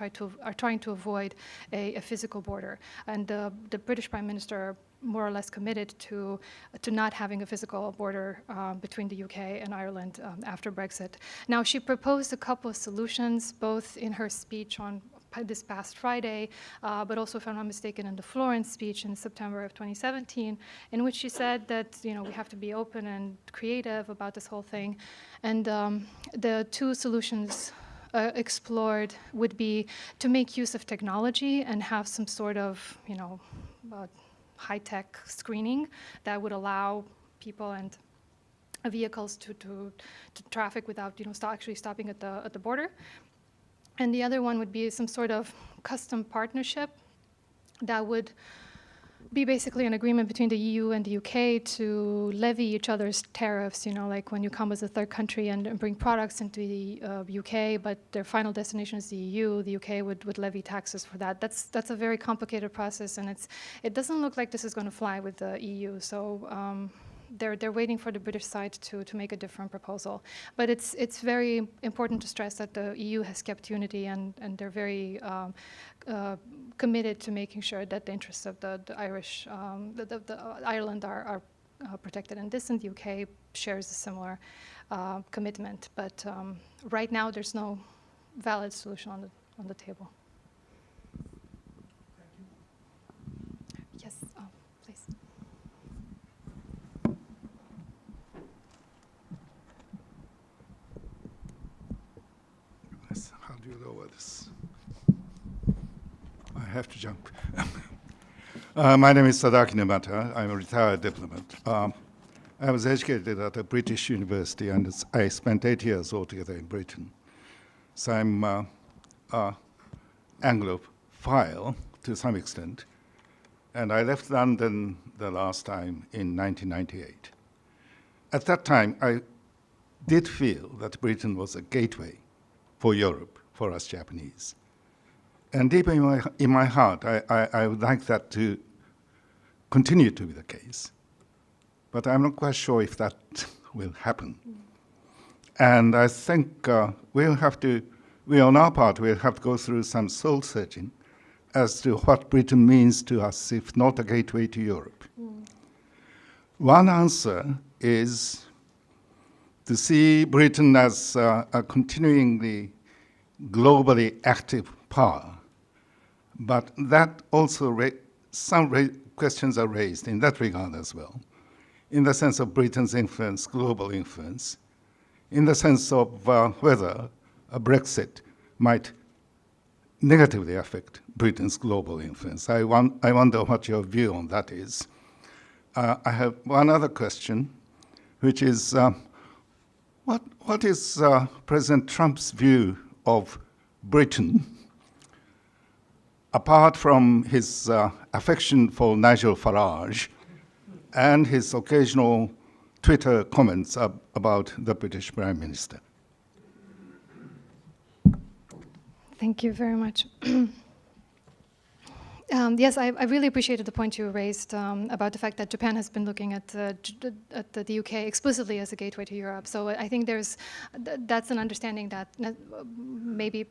Speaker 2: are trying to avoid a physical border. And the British Prime Minister more or less committed to not having a physical border between the UK and Ireland after Brexit. Now, she proposed a couple of solutions, both in her speech on this past Friday, but also, if I'm not mistaken, in the Florence speech in September of 2017, in which she said that we have to be open and creative about this whole thing. And the two solutions explored would be to make use of technology and have some sort of high-tech screening that would allow people and vehicles to traffic without actually stopping at the border. And the other one would be some sort of custom partnership that would be basically an agreement between the EU and the UK to levy each other's tariffs, like when you come as a third country and bring products into the UK, but their final destination is the EU, the UK would levy taxes for that. That's a very complicated process, and it doesn't look like this is going to fly with the EU. So they're waiting for the British side to make a different proposal. But it's very important to stress that the EU has kept unity, and they're very committed to making sure that the interests of the Irish, Ireland are protected in this, and the UK shares a similar commitment. But right now, there's no valid solution on the table. Yes, please.
Speaker 5: How do you lower this? I have to jump. My name is Sadaqa. I'm a retired diplomat. I was educated at a British university, and I spent 8 years altogether in Britain. So I'm Anglophile to some extent. And I left London the last time in 1998. At that time, I did feel that Britain was a gateway for Europe, for us Japanese. And deep in my heart, I would like that to continue to be the case. But I'm not quite sure if that will happen. And I think we on our part, we'll have to go through some soul searching as to what Britain means to us, if not a gateway to Europe. One answer is to see Britain as a continuingly globally active power. But that also, some questions are raised in that regard as well, in the sense of Britain's influence, global influence, in the sense of whether a Brexit might negatively affect Britain's global influence. I wonder what your view on that is. I have one other question, which is, what is President Trump's view of Britain, apart from his affection for Nigel Farage and his occasional Twitter comments about the British Prime Minister?
Speaker 2: Thank you very much. Yes, I really appreciated the point you raised about the fact that Japan has been looking at the UK explicitly as a gateway to Europe. So I think that's an understanding that maybe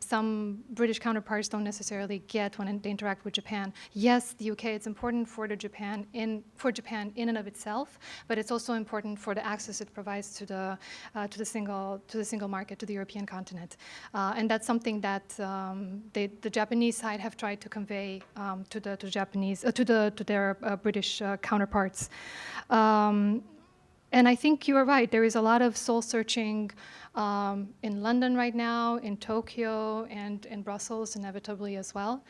Speaker 2: some British counterparts don't necessarily get when they interact with Japan. Yes, the UK, it's important for Japan in and of itself, but it's also important for the access it provides to the single market, to the European continent, and that's something that the Japanese side have tried to convey to their British counterparts. And I think you are right. There is a lot of soul searching in London right now, in Tokyo, and in Brussels inevitably as well.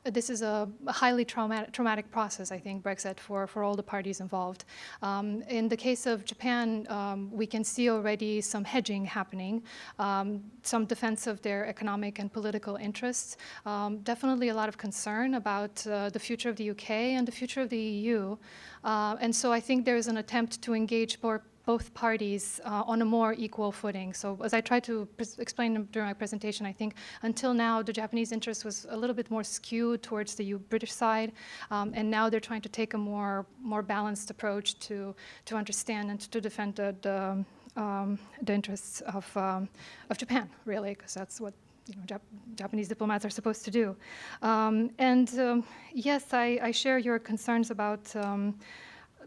Speaker 2: This is a highly traumatic process, I think, Brexit, for all the parties involved. In the case of Japan, we can see already some hedging happening, some defense of their economic and political interests, definitely a lot of concern about the future of the UK and the future of the EU. And so I think there is an attempt to engage both parties on a more equal footing. So as I tried to explain during my presentation, I think until now the Japanese interest was a little bit more skewed towards the British side, and now they're trying to take a more balanced approach to understand and to defend the interests of Japan, really, because that's what Japanese diplomats are supposed to do. Yes, I share your concerns about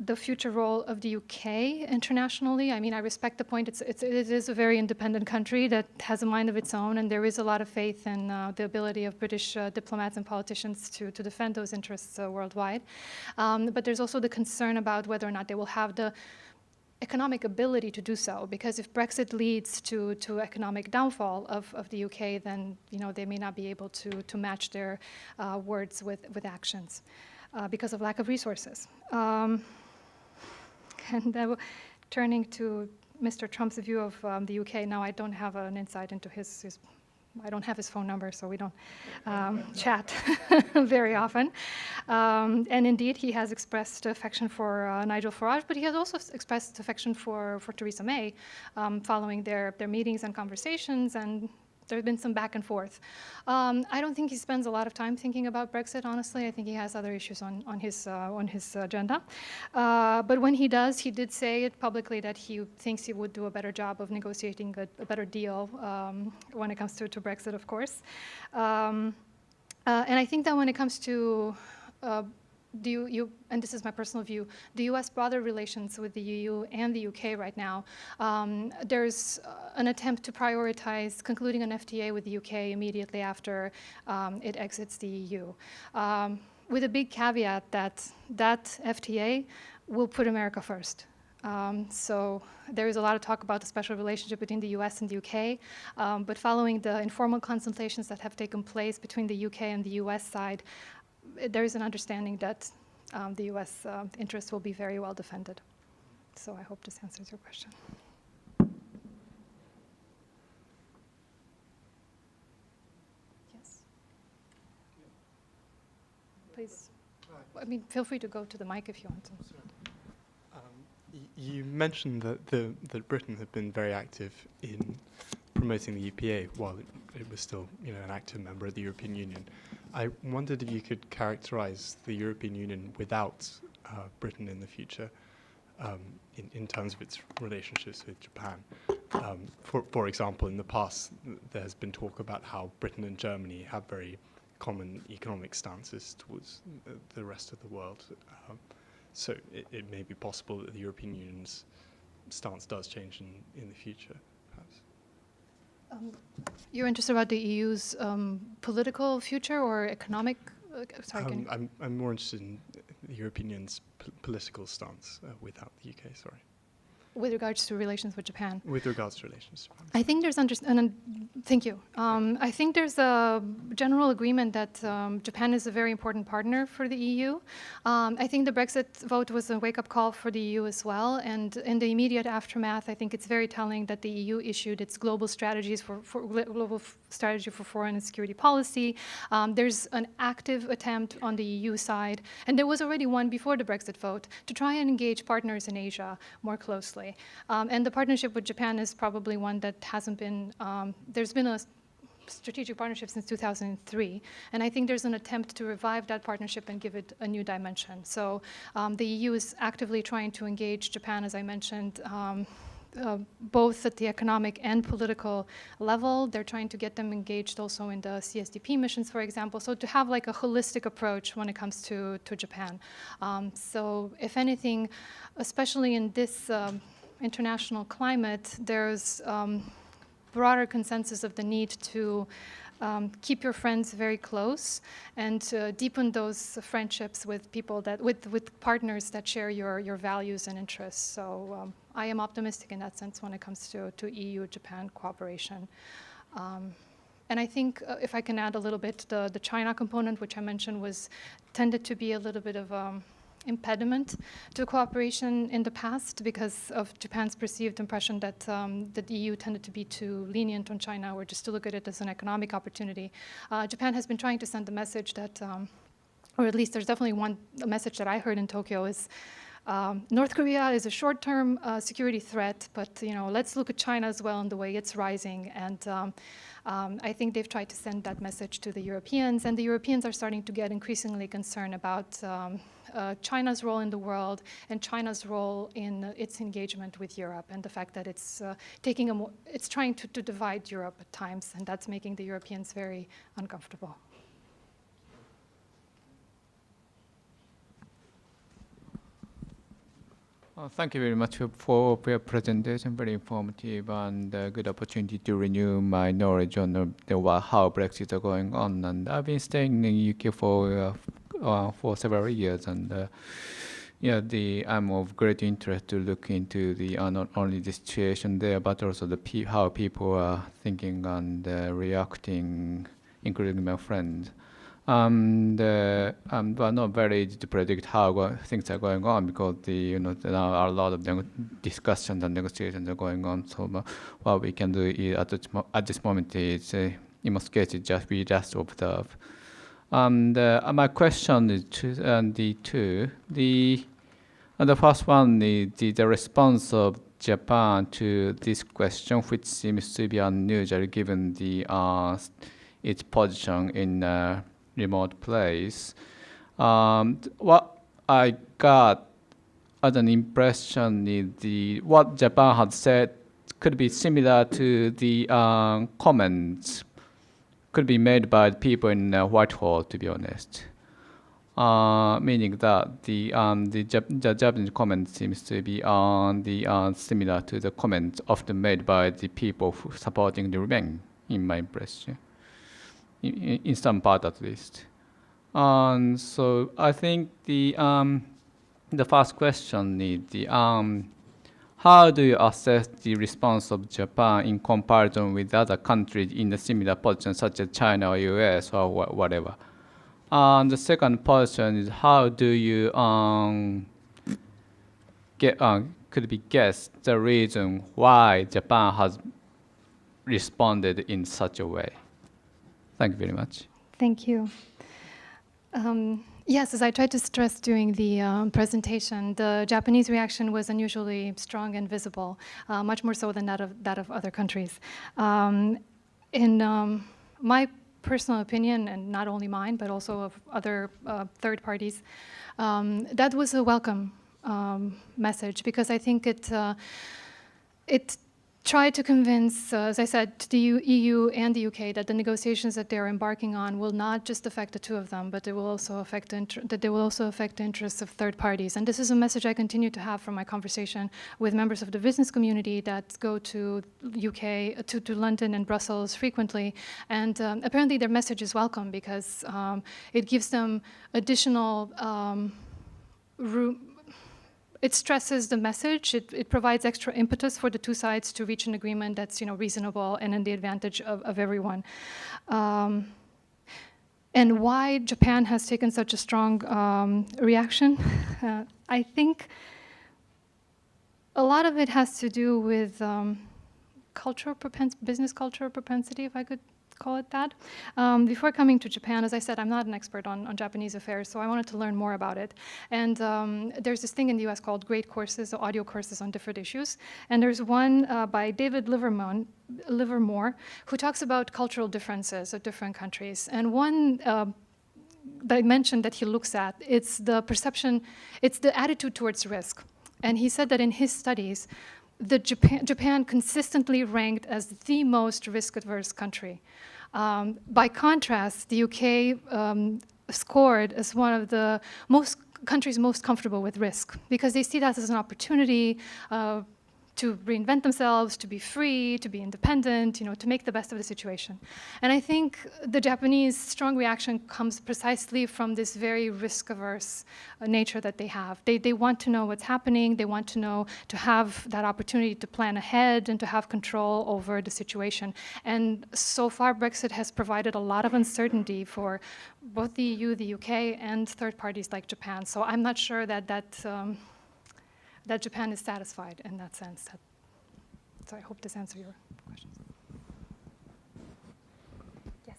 Speaker 2: the future role of the UK internationally. I mean, I respect the point. It is a very independent country that has a mind of its own, and there is a lot of faith in the ability of British diplomats and politicians to defend those interests worldwide. But there's also the concern about whether or not they will have the economic ability to do so, because if Brexit leads to economic downfall of the UK, then they may not be able to match their words with actions because of lack of resources. And turning to Mr. Trump's view of the UK, now I don't have an insight into I don't have his phone number, so we don't chat very often. And indeed, he has expressed affection for Nigel Farage, but he has also expressed affection for Theresa May following their meetings and conversations, and there's been some back and forth. I don't think he spends a lot of time thinking about Brexit, honestly. I think he has other issues on his agenda. But when he does, he did say it publicly that he thinks he would do a better job of negotiating a better deal when it comes to Brexit, of course. And I think that when it comes to and this is my personal view, the U.S. broader relations with the EU and the UK right now, there's an attempt to prioritize concluding an FTA with the UK immediately after it exits the EU, with a big caveat that that FTA will put America first. So there is a lot of talk about the special relationship between the US and the UK, but following the informal consultations that have taken place between the UK and the US side, there is an understanding that the US interests will be very well defended. So I hope this answers your question. Yes. Please. I mean, feel free to go to the mic if you want to.
Speaker 6: You mentioned that Britain had been very active in promoting the EPA while it was still, an active member of the European Union. I wondered if you could characterize the European Union without Britain in the future, in terms of its relationships with Japan. For example, in the past, there has been talk about how Britain and Germany have very common economic stances towards the rest of the world. So it may be possible that the European Union's stance does change in the future, perhaps.
Speaker 2: You're interested about the EU's political future or economic? Sorry,
Speaker 6: I'm more interested in the European Union's political stance without the UK, sorry.
Speaker 2: With regards to relations with Japan?
Speaker 6: With regards to relations to Japan.
Speaker 2: I think there's thank you. I think there's a general agreement that Japan is a very important partner for the EU. I think the Brexit vote was a wake-up call for the EU as well. And in the immediate aftermath, I think it's very telling that the EU issued its global strategies global strategy for foreign and security policy. There's an active attempt on the EU side, and there was already one before the Brexit vote, to try and engage partners in Asia more closely. And the partnership with Japan is probably one that hasn't been, there's been a strategic partnership since 2003, and I think there's an attempt to revive that partnership and give it a new dimension. So the EU is actively trying to engage Japan, as I mentioned, both at the economic and political level. They're trying to get them engaged also in the CSDP missions, for example, so to have like a holistic approach when it comes to Japan. So if anything, especially in this international climate, there's broader consensus of the need to keep your friends very close and deepen those friendships with people with partners that share your values and interests. So I am optimistic in that sense when it comes to EU-Japan cooperation. And I think if I can add a little bit, the China component, which I mentioned, tended to be a little bit of impediment to cooperation in the past because of Japan's perceived impression that the EU tended to be too lenient on China or just to look at it as an economic opportunity. Japan has been trying to send the message that, or at least there's definitely a message that I heard in Tokyo is, North Korea is a short-term security threat, but let's look at China as well and the way it's rising. And I think they've tried to send that message to the Europeans, and the Europeans are starting to get increasingly concerned about China's role in the world and China's role in its engagement with Europe, and the fact that it's trying to divide Europe at times, and that's making the Europeans very uncomfortable.
Speaker 7: Thank you very much for your presentation. Very informative and good opportunity to renew my knowledge on how Brexit is going on. And I've been staying in the UK for several years, and I'm of great interest to look into not only the situation there, but also how people are thinking and reacting, including my friends. But not very easy to predict how things are going on because there are a lot of discussions and negotiations are going on. So what we can do is at this moment is, in most cases, we just observe. And my question is the two. The first one is the response of Japan to this question, which seems to be unusual given its position in remote place. What I got as an impression is what Japan had said could be similar to the comments could be made by the people in Whitehall, to be honest. Meaning that the Japanese comment seems to be similar to the comments often made by the people supporting the Remain, in my impression, in some part at least. So I think the first question is how do you assess the response of Japan in comparison with other countries in a similar position, such as China or US or whatever? And the second question is how do you could be guess the reason why Japan has responded in such a way? Thank you very much.
Speaker 2: Thank you. Yes, as I tried to stress during the presentation, the Japanese reaction was unusually strong and visible, much more so than that of other countries. In my personal opinion, and not only mine, but also of other third parties, that was a welcome message, because I think it tried to convince, as I said, to the EU and the UK that the negotiations that they're embarking on will not just affect the two of them, but they will also affect the interests of third parties. And this is a message I continue to have from my conversation with members of the business community that go to UK, to London and Brussels frequently. And apparently their message is welcome, because it gives them additional room. It stresses the message. It provides extra impetus for the two sides to reach an agreement that's reasonable and in the advantage of everyone. And why Japan has taken such a strong reaction? I think a lot of it has to do with business culture propensity, if I could call it that. Before coming to Japan, as I said, I'm not an expert on Japanese affairs, so I wanted to learn more about it. And there's this thing in the US called great courses, audio courses on different issues. And there's one by David Livermore, who talks about cultural differences of different countries. And one dimension that he looks at, it's the perception, it's the attitude towards risk. And he said that in his studies, Japan consistently ranked as the most risk-averse country. By contrast, the UK scored as one of the countries most comfortable with risk, because they see that as an opportunity to reinvent themselves, to be free, to be independent, to make the best of the situation. And I think the Japanese strong reaction comes precisely from this very risk-averse nature that they have. They want to know what's happening. They want to have that opportunity to plan ahead and to have control over the situation. And so far, Brexit has provided a lot of uncertainty for both the EU, the UK, and third parties like Japan. So I'm not sure that Japan is satisfied in that sense. So I hope this answers your questions. Yes.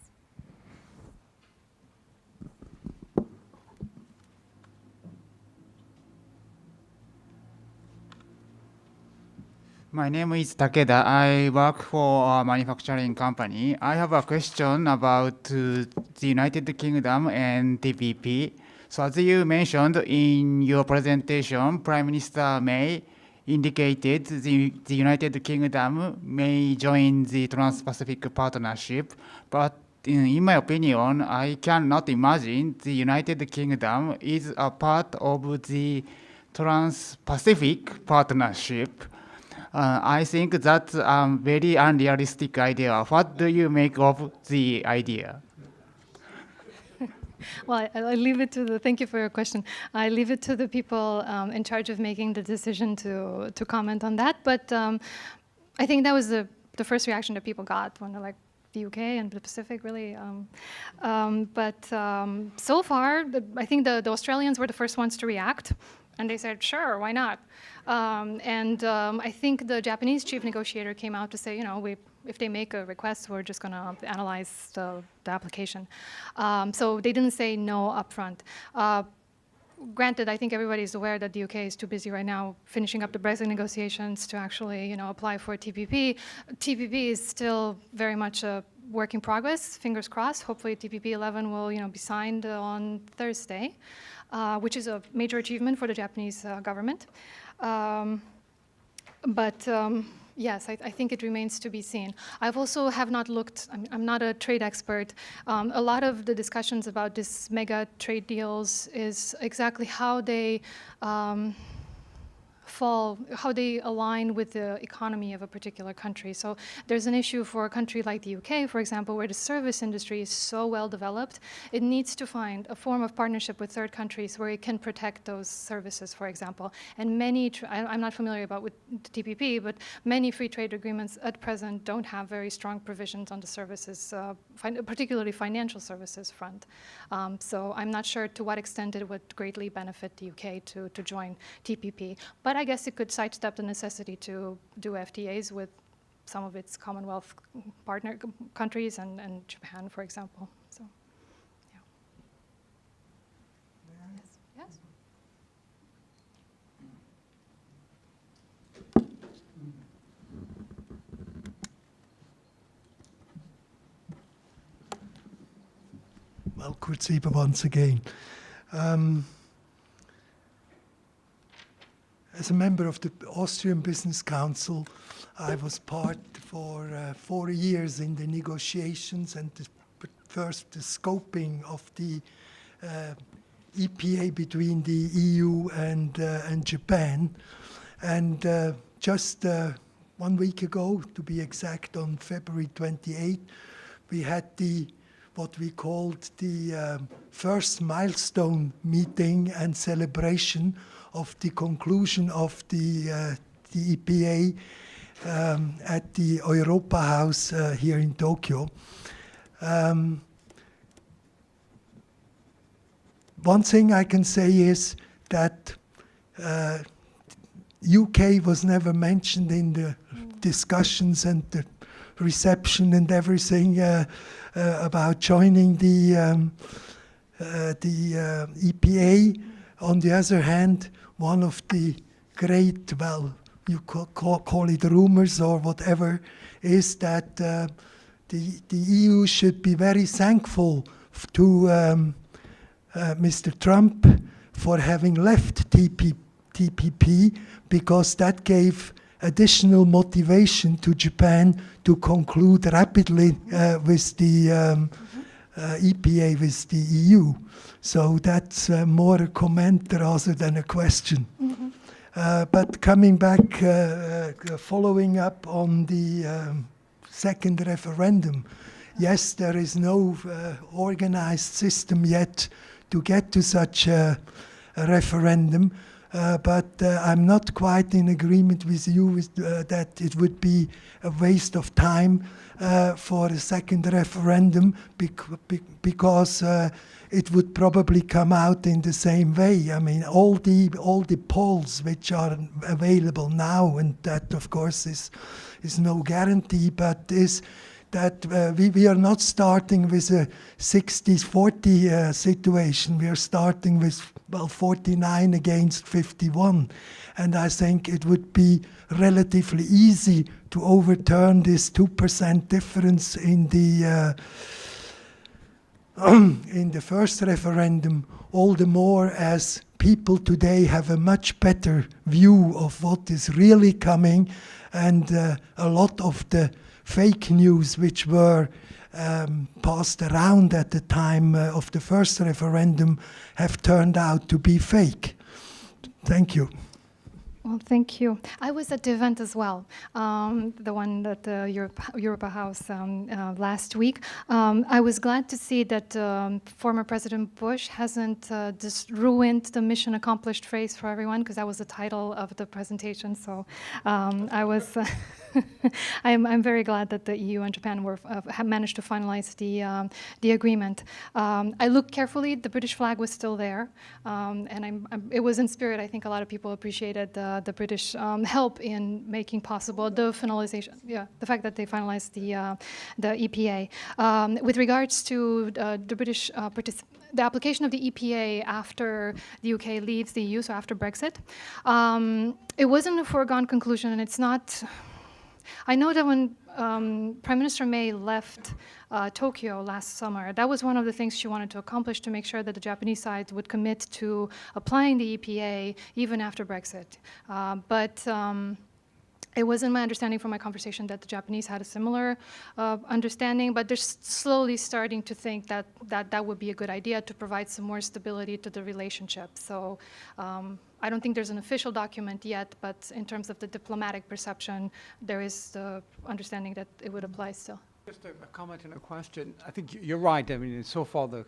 Speaker 8: My name is Takeda. I work for a manufacturing company. I have a question about the United Kingdom and TPP. So as you mentioned in your presentation, Prime Minister May indicated the United Kingdom may join the Trans-Pacific Partnership, but in my opinion, I cannot imagine the United Kingdom is a part of the Trans-Pacific Partnership. I think that's a very unrealistic idea. What do you make of the idea?
Speaker 2: Well, I leave it to thank you for your question. I leave it to the people in charge of making the decision to comment on that. But I think that was the first reaction that people got when they're like, the UK and the Pacific, really. So far, I think the Australians were the first ones to react. And they said, sure, why not? I think the Japanese chief negotiator came out to say, if they make a request, we're just going to analyze the application. So they didn't say no upfront. Granted, I think everybody's aware that the UK is too busy right now finishing up the Brexit negotiations to actually, apply for a TPP. TPP is still very much a work in progress. Fingers crossed. Hopefully, TPP 11 will, be signed on Thursday, which is a major achievement for the Japanese government. But yes, I think it remains to be seen. I've also have not looked, I'm not a trade expert. A lot of the discussions about this mega trade deals is exactly how they how they align with the economy of a particular country. So there's an issue for a country like the UK, for example, where the service industry is so well developed. It needs to find a form of partnership with third countries where it can protect those services, for example. And many, I'm not familiar about with the TPP, but many free trade agreements at present don't have very strong provisions on the services, particularly financial services front. So I'm not sure to what extent it would greatly benefit the UK to join TPP. But I guess it could sidestep the necessity to do FTAs with some of its Commonwealth partner countries and Japan, for example. So, yeah. Yes. Yes.
Speaker 4: Well, Kurt Sieber once again. As a member of the Austrian Business Council, I was part for 4 years in the negotiations and first the scoping of the EPA between the EU and Japan. And just 1 week ago, to be exact, on February 28, we had what we called the first milestone meeting and celebration of the conclusion of the EPA at the Europa House here in Tokyo. One thing I can say is that UK was never mentioned in the discussions and the reception and everything about joining the EPA. On the other hand, one of the great, well, you call it rumors or whatever, is that the EU should be very thankful to Mr. Trump for having left TPP, because that gave additional motivation to Japan to conclude rapidly with the EPA with the EU. So that's more a comment rather than a question. But coming back, following up on the second referendum, yes, there is no organized system yet to get to such a referendum, but I'm not quite in agreement with you that it would be a waste of time for a second referendum because it would probably come out in the same way. I mean, all the polls which are available now, and that of course is no guarantee, but is that we are not starting with a 60-40 situation. We are starting with, well, 49 against 51. And I think it would be relatively easy to overturn this 2% difference in the first referendum, all the more as people today have a much better view of what is really coming, and a lot of the fake news which were passed around at the time of the first referendum have turned out to be fake. Thank you.
Speaker 2: Well, thank you. I was at the event as well, the one at the Europa House last week. I was glad to see that former President Bush hasn't just ruined the mission accomplished phrase for everyone, because that was the title of the presentation. So I was... I'm very glad that the EU and Japan have managed to finalize the agreement. I looked carefully; the British flag was still there, and it was in spirit. I think a lot of people appreciated the British help in making possible the finalization. Yeah, the fact that they finalized the EPA. With regards to the British the application of the EPA after the UK leaves the EU, so after Brexit, it wasn't a foregone conclusion, and it's not. I know that when Prime Minister May left Tokyo last summer, that was one of the things she wanted to accomplish, to make sure that the Japanese side would commit to applying the EPA even after Brexit. But It wasn't my understanding from my conversation that the Japanese had a similar understanding, but they're slowly starting to think that that would be a good idea to provide some more stability to the relationship. So I don't think there's an official document yet, but in terms of the diplomatic perception, there is the understanding that it would apply still.
Speaker 1: Just a comment and a question. I think you're right. I mean, so far the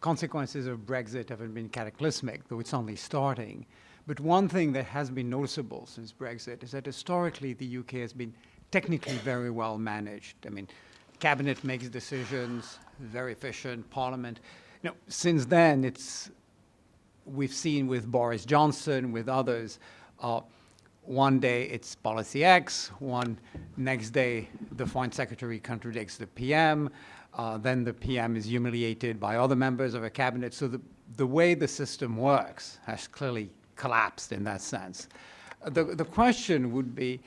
Speaker 1: consequences of Brexit haven't been cataclysmic, though it's only starting. But one thing that has been noticeable since Brexit is that historically the UK has been technically very well managed. I mean, cabinet makes decisions, very efficient, parliament. You know, since then, we've seen with Boris Johnson, with others, one day it's policy X, next day the foreign secretary contradicts the PM, then the PM is humiliated by other members of a cabinet. So the way the system works has clearly collapsed in that sense. The question would be,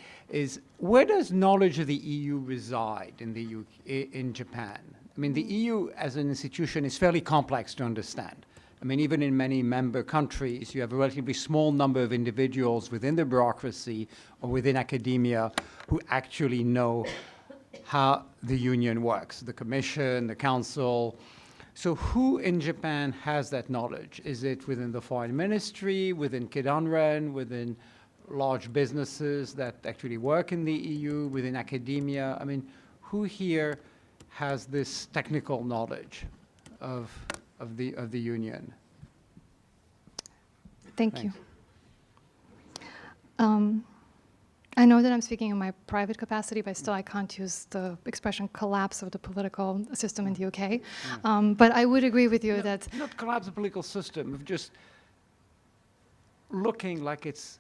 Speaker 1: where does knowledge of the EU reside in Japan? I mean, the EU as an institution is fairly complex to understand. I mean, even in many member countries, you have a relatively small number of individuals within the bureaucracy or within academia who actually know how the union works, the Commission, the Council. So who in Japan has that knowledge? Is it within the foreign ministry, within Kidanren, within large businesses that actually work in the EU, within academia? I mean, who here has this technical knowledge of the union?
Speaker 2: Thank you. I know that I'm speaking in my private capacity, but still I can't use the expression collapse of the political system in the UK. But I would agree with you that...
Speaker 1: Not collapse the political system, of just looking like it's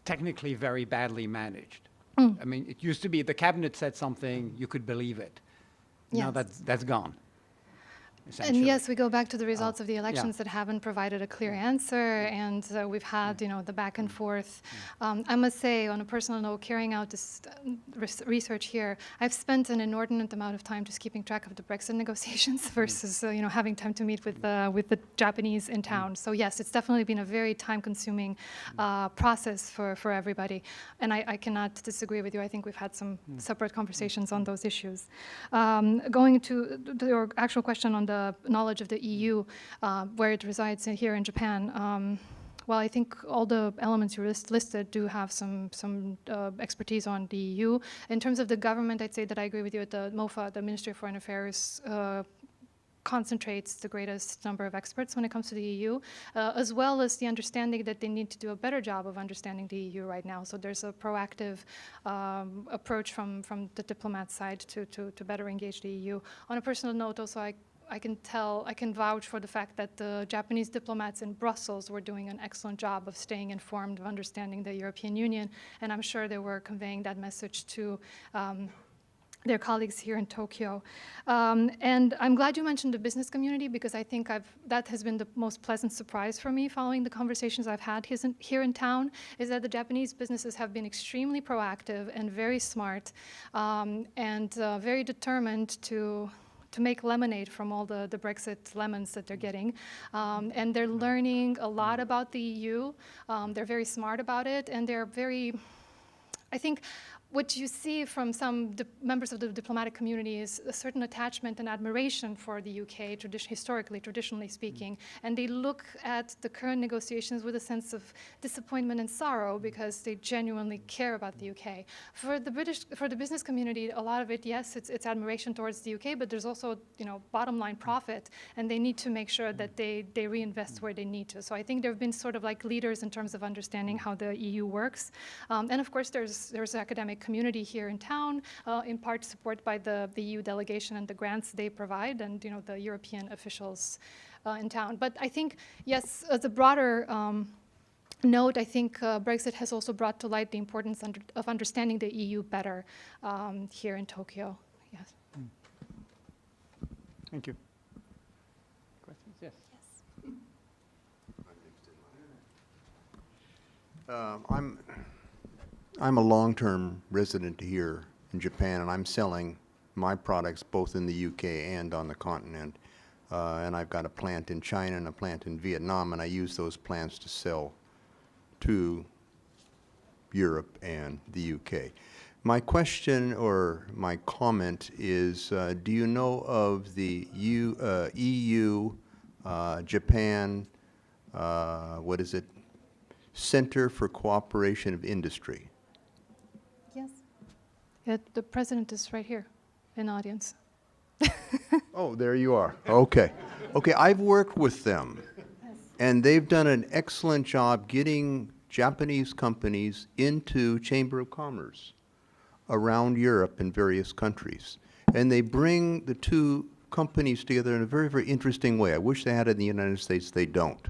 Speaker 1: technically very badly managed. I mean, it used to be the cabinet said something, you could believe it. Now that's gone.
Speaker 2: And yes, we go back to the results of the elections that haven't provided a clear answer, and we've had, you know, the back and forth. I must say, on a personal note, carrying out this research here, I've spent an inordinate amount of time just keeping track of the Brexit negotiations versus, you know, having time to meet with the Japanese in town. So yes, it's definitely been a very time-consuming process for everybody, and I cannot disagree with you. I think we've had some separate conversations on those issues. Going to your actual question on the knowledge of the EU, where it resides here in Japan. Well, I think all the elements you listed do have some expertise on the EU. In terms of the government, I'd say that I agree with you. At the MOFA, the Ministry of Foreign Affairs, concentrates the greatest number of experts when it comes to the EU, as well as the understanding that they need to do a better job of understanding the EU right now. So there's a proactive approach from the diplomat side to better engage the EU. On a personal note, also, I can vouch for the fact that the Japanese diplomats in Brussels were doing an excellent job of staying informed, of understanding the European Union, and I'm sure they were conveying that message to their colleagues here in Tokyo. And I'm glad you mentioned the business community, because I think that has been the most pleasant surprise for me following the conversations I've had here in town, is that the Japanese businesses have been extremely proactive and very smart and very determined to make lemonade from all the Brexit lemons that they're getting. And they're learning a lot about the EU. They're very smart about it, and they're very, I think, what you see from some members of the diplomatic community is a certain attachment and admiration for the UK, traditionally speaking, and they look at the current negotiations with a sense of disappointment and sorrow because they genuinely care about the UK. For the business community, a lot of it, yes, it's admiration towards the UK, but there's also, you know, bottom line profit, and they need to make sure that they reinvest where they need to. So I think there have been sort of like leaders in terms of understanding how the EU works, and of course there's academic community here in town, in part supported by the EU delegation and the grants they provide, and, you know, the European officials in town. But I think, yes, as a broader note, I think Brexit has also brought to light the importance of understanding the EU better here in Tokyo. Yes.
Speaker 1: Thank you. Questions? Yes.
Speaker 9: I'm a long-term resident here in Japan, and I'm selling my products both in the UK and on the continent. And I've got a plant in China and a plant in Vietnam, and I use those plants to sell to Europe and the UK. My question or my comment is, do you know of the EU, Japan, what is it, Center for Cooperation of Industry?
Speaker 2: Yes. Yeah, the president is right here in the audience.
Speaker 9: Oh, there you are. Okay. Okay, I've worked with them, and they've done an excellent job getting Japanese companies into Chamber of Commerce around Europe and various countries. And they bring the two companies together in a very, very interesting way. I wish they had it in the United States. They don't.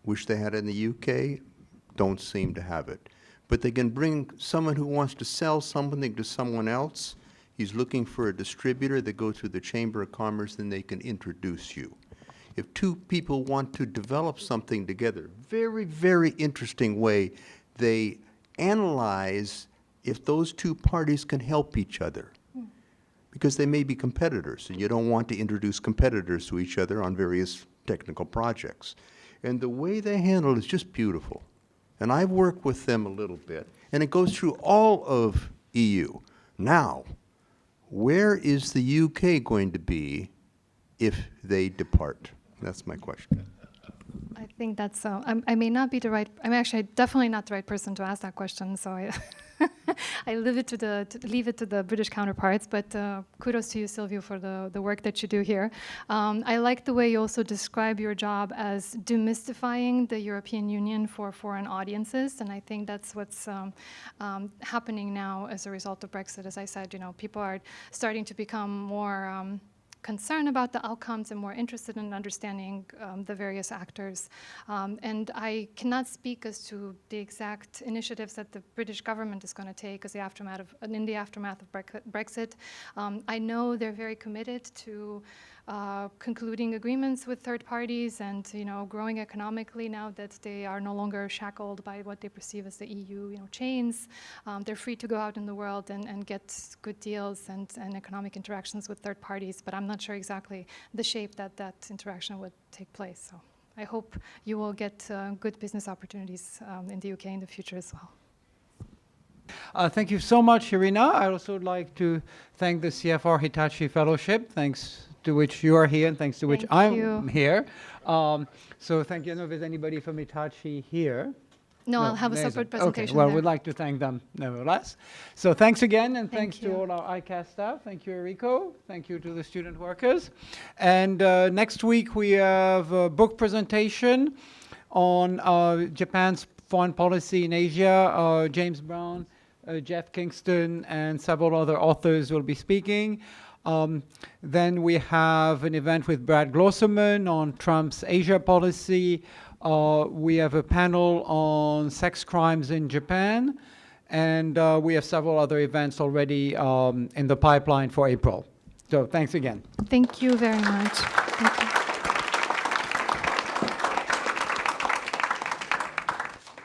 Speaker 9: Wish they had it in the UK. Don't seem to have it. But they can bring someone who wants to sell something to someone else. He's looking for a distributor. They go through the Chamber of Commerce, and they can introduce you. If two people want to develop something together, very, very interesting way, they analyze if those two parties can help each other. Because they may be competitors, and you don't want to introduce competitors to each other on various technical projects. And the way they handle it is just beautiful. And I've worked with them a little bit, and it goes through all of EU. Now, where is the UK going to be if they depart? That's my question.
Speaker 2: I think that's, I may not be the right, I'm actually definitely not the right person to ask that question, so I leave it to the British counterparts, but kudos to you, Silvio, for the work that you do here. I like the way you also describe your job as demystifying the European Union for foreign audiences, and I think that's what's happening now as a result of Brexit. As I said, people are starting to become more concerned about the outcomes and more interested in understanding the various actors. And I cannot speak as to the exact initiatives that the British government is going to take in the aftermath of Brexit. I know they're very committed to concluding agreements with third parties and growing economically now that they are no longer shackled by what they perceive as the EU chains. They're free to go out in the world and get good deals and economic interactions with third parties, but I'm not sure exactly the shape that interaction would take place. So I hope you will get good business opportunities in the UK in the future as well.
Speaker 1: Thank you so much, Irina. I also would like to thank the CFR Hitachi Fellowship, thanks to which you are here and thanks to which I'm here. So thank you. I don't know if there's anybody from Hitachi here.
Speaker 2: No, I'll have a separate presentation.
Speaker 1: Okay, well,
Speaker 2: there.
Speaker 1: we'd like to thank them nevertheless. So thanks again, and thanks
Speaker 2: Thank
Speaker 1: to
Speaker 2: you.
Speaker 1: all our ICAS staff. Thank you, Eriko. Thank you to the student workers. And next week we have a book presentation on Japan's foreign policy in Asia. James Brown, Jeff Kingston, and several other authors will be speaking. Then we have an event with Brad Glosserman on Trump's Asia policy. We have a panel on sex crimes in Japan. And we have several other events already in the pipeline for April. So thanks again.
Speaker 2: Thank you very much.